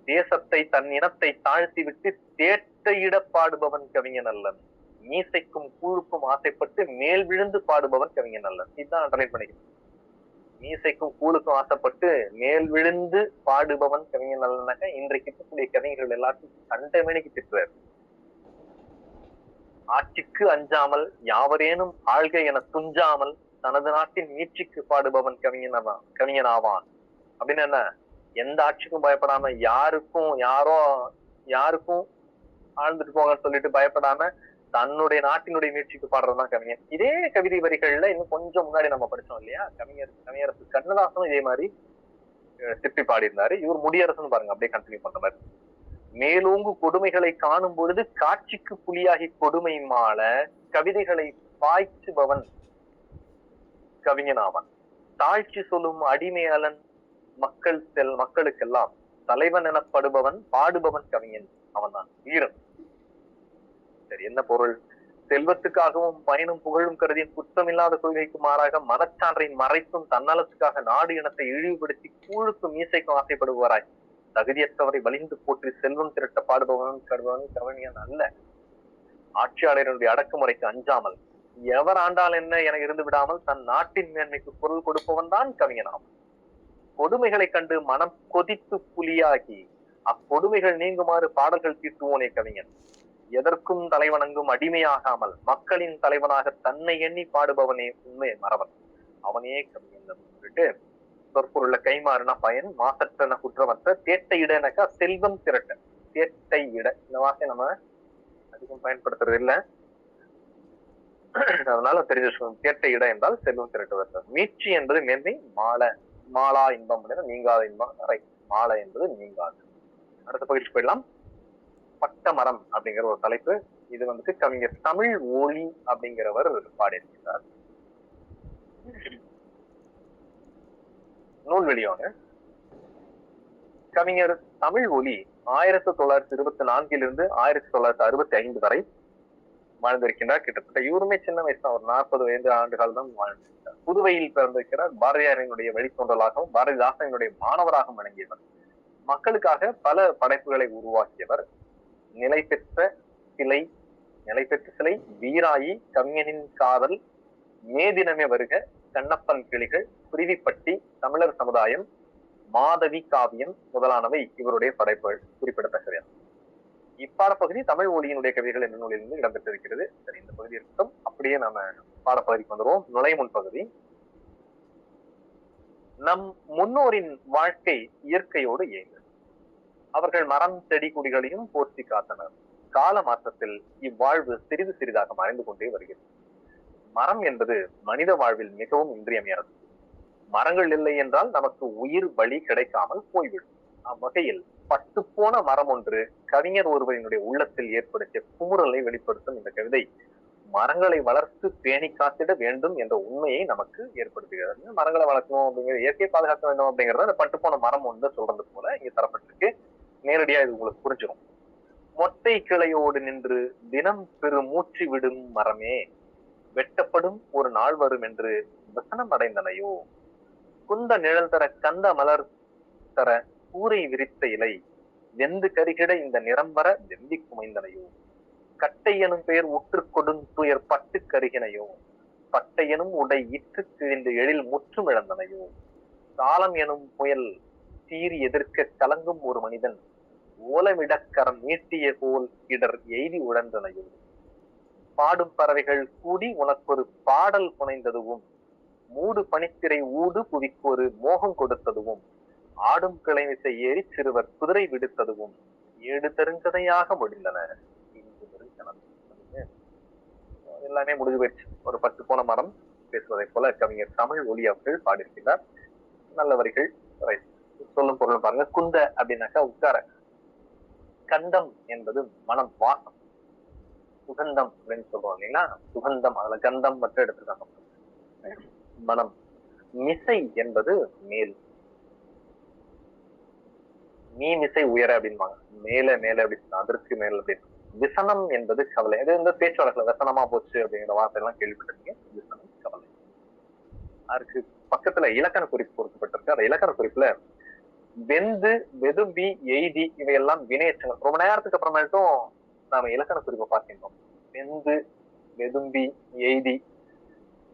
Speaker 1: தேசத்தை தன் இனத்தை தாழ்த்தி விட்டு தேட்டையிட பாடுபவன் கவிஞன் அல்லன், மீசைக்கும் கூழுக்கும் ஆசைப்பட்டு மேல் விழுந்து பாடுபவன் கவிஞன் அல்லன். இதுதான் அண்டர்லைன் பண்ணிக்கணும். மீசைக்கும் கூழுக்கும் ஆசைப்பட்டு மேல் விழுந்து பாடுபவன் கவிஞன் அல்லனாக்க இன்றைக்கு இருக்கக்கூடிய கவிஞர்கள் எல்லாத்தையும் கண்டமேனிக்கு திட்டுறாரு. ஆட்சிக்கு அஞ்சாமல் யாவரேனும் ஆள்க என துஞ்சாமல் தனது நாட்டின் மீட்சிக்கு பாடுபவன் கவிஞனாவான். அப்படின்னு என்ன? எந்த ஆட்சிக்கும் பயப்படாம, யாருக்கும் ஆழ்ந்துட்டு போங்கன்னு சொல்லிட்டு பயப்படாம தன்னுடைய நாட்டினுடைய மீட்சிக்கு பாடுறதுதான் கவிஞர். இதே கவிதை வரிகள்ல இன்னும் கொஞ்சம் முன்னாடி நம்ம படிச்சோம் இல்லையா, கவிஞரசு கண்ணதாசனும் இதே மாதிரி திப்பி பாடியிருந்தாரு. இவர் முடியரசன் பாருங்க அப்படியே கண்டினியூ பண்ற மாதிரி. மேலோங்கு கொடுமைகளை காணும் பொழுது காட்சிக்கு புலியாகி கொடுமை மாள கவிதைகளை பாய்ச்சுபவன் கவிஞனாவன். தாழ்ச்சி சொல்லும் அடிமையாளன் மக்களுக்கெல்லாம் தலைவன் எனப்படுபவன் பாடுபவன் கவிஞன் அவன் தான், வீரன். சரி, என்ன பொருள்? செல்வத்துக்காகவும் பயனும் புகழும் கருதியும் குற்றமில்லாத கொள்கைக்கு மாறாக மனச்சான்றை மறைத்தும் தன்னலத்துக்காக நாடு இனத்தை இழிவுபடுத்தி கூழுக்கும் மீசைக்கும் ஆசைப்படுவாராய் தகுதியற்றவரை வலிந்து போற்றி செல்வம் திரட்ட பாடுபவன் கவிஞன் அல்ல. ஆட்சியாளருடைய அடக்குமுறைக்கு அஞ்சாமல் எவர் ஆண்டால் என்ன என இருந்து விடாமல் தன் நாட்டின் மேன்மைக்கு பொருள் கொடுப்பவன் தான் கவிஞனாம். கொடுமைகளை கண்டு மனம் கொதித்து புலியாகி அக்கொடுமைகள் நீங்குமாறு பாடல்கள் தீட்டுவோனே கவிஞன். எதற்கும் தலைவணங்கும் அடிமையாகாமல் மக்களின் தலைவனாக தன்னை எண்ணி பாடுபவனே உண்மை மறவன், அவனே கவிஞன் சொல்லிட்டு சொற்பொருள்ல கைமாறுனா பயன், மாசற்றன குற்றமற்ற, தேட்டை இடனாக்கா செல்வம் திரட்ட. தேட்டை இட இந்த வார்த்தை நம்ம அதிகம் பயன்படுத்துறது இல்லை, அதனால தெரிஞ்சு சொல்லணும். தேட்டை இட என்றால் செல்வம் திரட்டுவது. மீட்சி என்பது மேன்மை, மாலா இன்பம் நீங்காத இன்பம், மாலை என்பது நீங்காது. அடுத்த பயிற்சி போயிடலாம். பட்ட மரம் அப்படிங்கிற ஒரு தலைப்பு. இது வந்துட்டு கவிஞர் தமிழ் ஒளி அப்படிங்கிறவர் பாடியிருக்கிறார். நூல் வெளியான கவிஞர் தமிழ் ஒலி 1924 1965 வரை வாழ்ந்திருக்கின்றார். கிட்டத்தட்ட இவருமே சின்ன வயசு தான், ஒரு 40 ஆண்டுகள் தான் வாழ்ந்திருக்கிறார். புதுவையில் பிறந்திருக்கிறார். பாரதியாரினுடைய வழித்தோன்றலாகவும் பாரதிதாசனுடைய மாணவராகவும் விளங்கியவர். மக்களுக்காக பல படைப்புகளை உருவாக்கியவர். நிலை பெற்ற சிலை, வீராயி, கவிஞனின் காதல், மேதினமே வருக, கண்ணப்பன் கிளிகள், குருவிப்பட்டி, தமிழர் சமுதாயம், மாதவி காவியம் முதலானவை இவருடைய படைப்புகள் குறிப்பிடத்தக்கவை. இப்பாடப்பகுதி தமிழ் ஒலியினுடைய கவிதைகள் என்ற நூலிலிருந்து இடம்பெற்றிருக்கிறது. சரி, இந்த பகுதி இருக்கட்டும். அப்படியே நாம பாடப்பகுதிக்கு வந்துருவோம். நுழைமுன் பகுதி. நம் முன்னோரின் வாழ்க்கை இயற்கையோடு இயங்கு. அவர்கள் மரம் செடி கொடிகளையும் போற்றி காத்தனர். கால மாற்றத்தில் இவ்வாழ்வு சிறிது சிறிதாக மறைந்து கொண்டே வருகிறது. மரம் என்பது மனித வாழ்வில் மிகவும் இன்றியமையாதது. மரங்கள் இல்லை என்றால் நமக்கு உயிர் வழி கிடைக்காமல் போய்விடும். அவ்வகையில் பட்டு போன மரம் ஒன்று கவிஞர் ஒருவரினுடைய உள்ளத்தில் ஏற்படுத்திய குமுறலை வெளிப்படுத்தும் இந்த கவிதை மரங்களை வளர்த்து பேணி காத்திட வேண்டும் என்ற உண்மையை நமக்கு ஏற்படுத்துகிறது. மரங்களை வளர்க்கணும் அப்படிங்கிறது, இயற்கையை பாதுகாக்க வேண்டும் அப்படிங்கிறத அந்த பட்டு போன மரம் ஒன்று சொல்றது போல இங்க தரப்பட்டிருக்கு. நேரடியா இது உங்களுக்கு புரிஞ்சிடும். மொட்டை கிளையோடு நின்று தினம் பெரு மூச்சு விடும் மரமே, வெட்டப்படும் ஒரு நாள் வரும் என்று வசனம் அடைந்தனையோ. குந்த நிழல் தர கந்த மலர் தர கூரை விரித்த இலை, வெந்து கருகிட இந்த நிறம்பர வெம்பி குமைந்தனையோ. கட்டை எனும் பெயர் உற்று கொடும் துயர் பட்டு கருகினையோ. பட்டை எனும் உடை இற்று கிழிந்து எழில் முற்றும் இழந்தனையோ. காலம் எனும் புயல் சீறி எதிர்க்க கலங்கும் ஒரு மனிதன் ஓலமிடக்கரம் நீட்டிய போல் இடர் எய்தி உழந்தனையோ. பாடும் பறவைகள் கூடி உனக்கொரு பாடல் புனைந்ததுவும், மூடு பனித்திரை ஊடு புவிக்கொரு மோகம் கொடுத்ததுவும், ஆடும் கிளைமிசை ஏறி சிறுவர் குதிரை விடுத்ததுவும் ஏடு தெருங்கதையாக முடிந்தன. எல்லாமே முடிஞ்சு போயிடுச்சு. ஒரு பட்டு போன மரம் பேசுவதை போல கவிஞர் தமிழ் ஒலி அவர்கள் பாடியிருக்கிறார். நல்ல வரிகள். சொல்லும் பொருள் பாருங்க. குந்த அப்படின்னாக்கா உட்கார, கந்தம் என்பது மனம், வாசம், சுகந்தம் அப்படின்னு சொல்றோம் இல்லைங்களா, சுகந்தம், அதுல கந்தம் மட்டும் எடுத்துக்காங்க. மனம். மிசை என்பது மேல், நீ மிசை உயர அப்படின்பாங்க, மேல மேல அப்படின்னு, அதற்கு மேல அப்படின்னு. விசனம் என்பது கவலை. அது இந்த பேச்சு வழக்குல விசனமா போச்சு அப்படிங்கிற வார்த்தை எல்லாம் கேள்விப்பட்டிருக்கீங்க. விசனம் கவலை. அதுக்கு பக்கத்துல இலக்கண குறிப்பு கொடுக்கப்பட்டிருக்கு. அந்த இலக்கண குறிப்புல வெந்து, வெதும்பி, எய்தி இவையெல்லாம் வினையச்சங்கள். ரொம்ப நேரத்துக்கு அப்புறமேட்டும் நாம இலக்கண குறிப்பை பார்க்கின்றோம். வெந்து, வெதும்பி, எய்தி.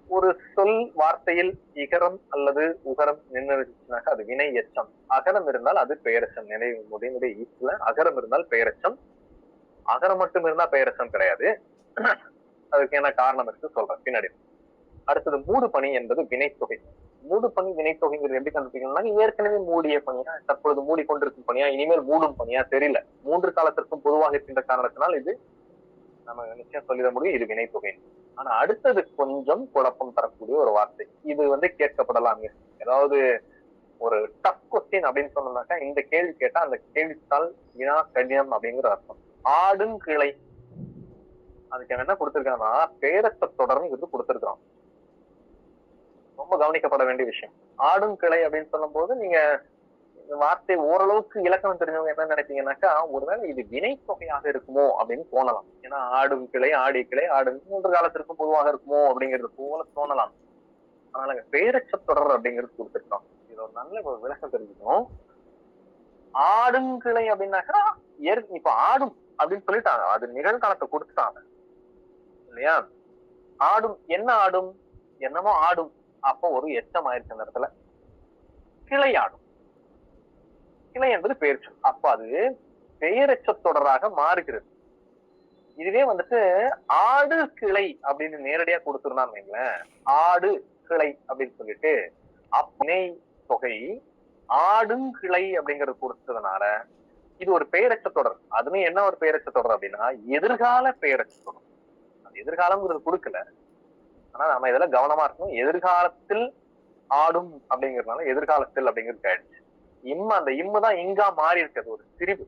Speaker 1: ஒரு சொல் வார்த்தையில் இகரம் அல்லது உகரம் நின்றுச்சுனாக்கா அது வினை எச்சம். அகரம் இருந்தால் அது பெயரெச்சம். நினைவுடைய ஈஸ்ல அகரம் இருந்தால் பெயரெச்சம், அகரம் மட்டும் இருந்தா பெயரெச்சம் கிடையாது. அதுக்கு என்ன காரணம் இருக்கு சொல்றேன் பின்னாடி. அடுத்தது மூடு பணி என்பது வினைத்தொகை. மூடு பணி வினைத்தொகைங்கிறது எப்படி கண்டுபிடிக்கணும்னா, ஏற்கனவே மூடிய பணியா, தற்பொழுது மூடிக்கொண்டிருக்கும் பணியா, இனிமேல் மூடும் பணியா தெரியல. 3 காலத்திற்கும் பொதுவாக இருக்கின்ற காரணத்தினால் இது நம்ம நிச்சயம் சொல்லிட முடியும், இது வினைத்தொகை. ஆனா அடுத்தது கொஞ்சம் குழப்பம் தரக்கூடிய ஒரு வார்த்தை. இது கேட்கப்படலாம். ஏதாவது ஒரு டஃப் கொஸ்டின் அப்படின்னு சொன்னோம்னாக்கா இந்த கேள்வி கேட்டா அந்த கேள்வித்தால் வினா கடினம் அப்படிங்கிற அர்த்தம். ஆடும் கிளை, அதுக்கு என்ன கொடுத்திருக்காங்கன்னா பேரத்த தொடர்ந்து கொடுத்திருக்கான். ரொம்ப கவனிக்கப்பட வேண்டிய விஷயம். ஆடும் கிளை அப்படின்னு சொல்லும் போது நீங்க இந்த வார்த்தை ஓரளவுக்கு இலக்கணம் தெரிஞ்சவங்க என்ன நினைப்பீங்கன்னாக்கா, ஒருவேளை இது வினை தொகையாக இருக்குமோ அப்படின்னு தோணலாம். ஏன்னா ஆடும் கிளை, ஆடி கிளை, ஆடும் 3 காலத்திற்கும் பொதுவாக இருக்குமோ அப்படிங்கிறது போல தோணலாம். ஆனா பேரச்ச தொடர் அப்படிங்கிறது கொடுத்துருக்கோம். இது ஒரு நல்ல விளக்கம் தெரிஞ்சுக்கணும். ஆடும் கிளை அப்படின்னாக்கா இப்ப ஆடும் அப்படின்னு சொல்லிட்டாங்க, அது நிகழ்காலத்தை கொடுத்துட்டாங்க இல்லையா. ஆடும் என்ன ஆடும், என்னமோ ஆடும், அப்போ ஒரு எச்சம் ஆயிடுச்சு அந்த இடத்துல. கிளை ஆடும், கிளை என்பது பெயர் சொல், அப்ப அது பெயரெச்ச தொடராக மாறுகிறது. இதுவே வந்துட்டு ஆடு கிளை அப்படின்னு நேரடியா கொடுத்துருந்தான்னு வைங்களேன், ஆடு கிளை அப்படின்னு சொல்லிட்டு அப்பிணை தொகை ஆடுங்கிளை அப்படிங்கறது கொடுத்ததுனால இது ஒரு பெயரச்ச தொடர். அதுவும் என்ன ஒரு பெயரச்ச தொடர் அப்படின்னா எதிர்கால பெயரச்ச தொடர். எதிர்காலம்ங்கிறது கொடுக்கல, ஆனா நம்ம இதுல கவனமா இருக்கணும். எதிர்காலத்தில் ஆடும் அப்படிங்கறதுனால எதிர்காலத்தில் அப்படிங்கிறது ஆயிடுச்சு. அந்த இம்மு தான் இங்கா மாறி இருக்கிறது, ஒரு திரிவு,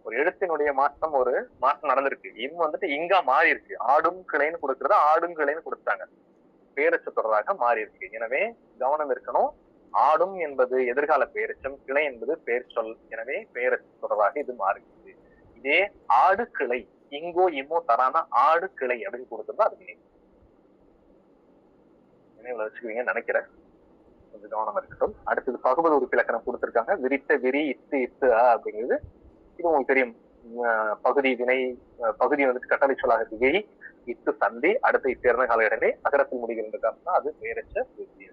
Speaker 1: ஒரு எழுத்தினுடைய மாற்றம், ஒரு மாற்றம் நடந்திருக்கு. வந்துட்டு இங்கா மாறி இருக்கு. ஆடும் கிளைன்னு கொடுக்கறது ஆடும் கிளைன்னு கொடுத்தாங்க, பெயரச்ச தொடராக மாறி இருக்கு. எனவே கவனம் இருக்கணும். ஆடும் என்பது எதிர்கால பெயரெச்சம், கிளை என்பது பெயர் சொல். எனவே பெயரச்ச தொடராக இது மாறுகிறது. இதே ஆடு கிளை, இங்கோ இம்மோ தரான ஆடு கிளை அப்படின்னு கொடுத்திருந்தா அது நினைவுல வச்சுக்குவீங்கன்னு நினைக்கிறேன். கொஞ்சம் கவனம் இருக்கட்டும். அடுத்தது பகுபத உறுப்பிலக்கணம் கொடுத்திருக்காங்க. விரித்த விரி இத்து இத்து அப்படிங்கிறது இது உங்களுக்கு தெரியும். பகுதி வினை, பகுதி வந்துட்டு கட்டளை சொல்லாக இருக்கு. விரி இத்து சந்தி, அடுத்து இத்தேர்ந்த கால இடமே அகரத்தில் முடிகின்ற காரணம் அது பெயரச்ச விருத்தி.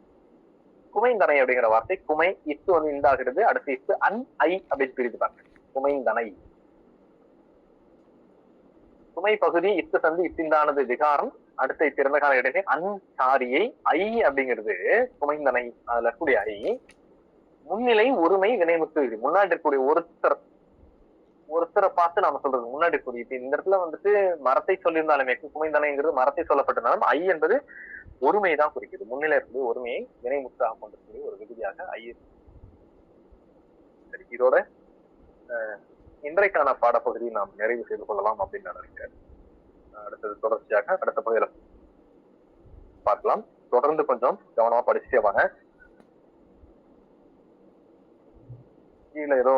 Speaker 1: குமைந்தனை அப்படிங்கிற வார்த்தை குமை இத்து வந்து இந்தாகிறது, அடுத்து இத்து அன் ஐ அப்படின்னு பிரித்துப்பாங்க. குமைந்தனை குமை பகுதி இத்து சந்தி இத்திந்தானது விகாரம், அடுத்த இத்திறந்த கால இடையே அன் சாரியை ஐ அப்படிங்கிறது குமைந்தனை, அதுல இருக்கக்கூடிய ஐ முன்னிலை ஒருமை வினைமுத்து. முன்னாடி இருக்கக்கூடிய ஒருத்தரை பார்த்து நாம சொல்றது முன்னாடி இருக்கக்கூடிய. இப்ப இந்த இடத்துல வந்துட்டு மரத்தை சொல்லியிருந்தாலுமே குமைந்தனைங்கிறது மரத்தை சொல்லப்பட்டிருந்தாலும் ஐ என்பது ஒருமைதான் குறிக்குது. முன்னிலை இருக்கக்கூடிய ஒருமையை வினைமுத்தாக கொண்டிருக்கக்கூடிய ஒரு விகுதியாக ஐ. சரி, இதோட இன்றைக்கான பாடப்பகுதியை நாம் நிறைவு செய்து கொள்ளலாம் அப்படின்னு நான் நினைக்கிறேன். அடுத்தது தொடர்ச்சியாக அடுத்த பகுதியில பார்க்கலாம். தொடர்ந்து கொஞ்சம் கவனமா படிச்சுட்டே வாங்க. கீழே ஏதோ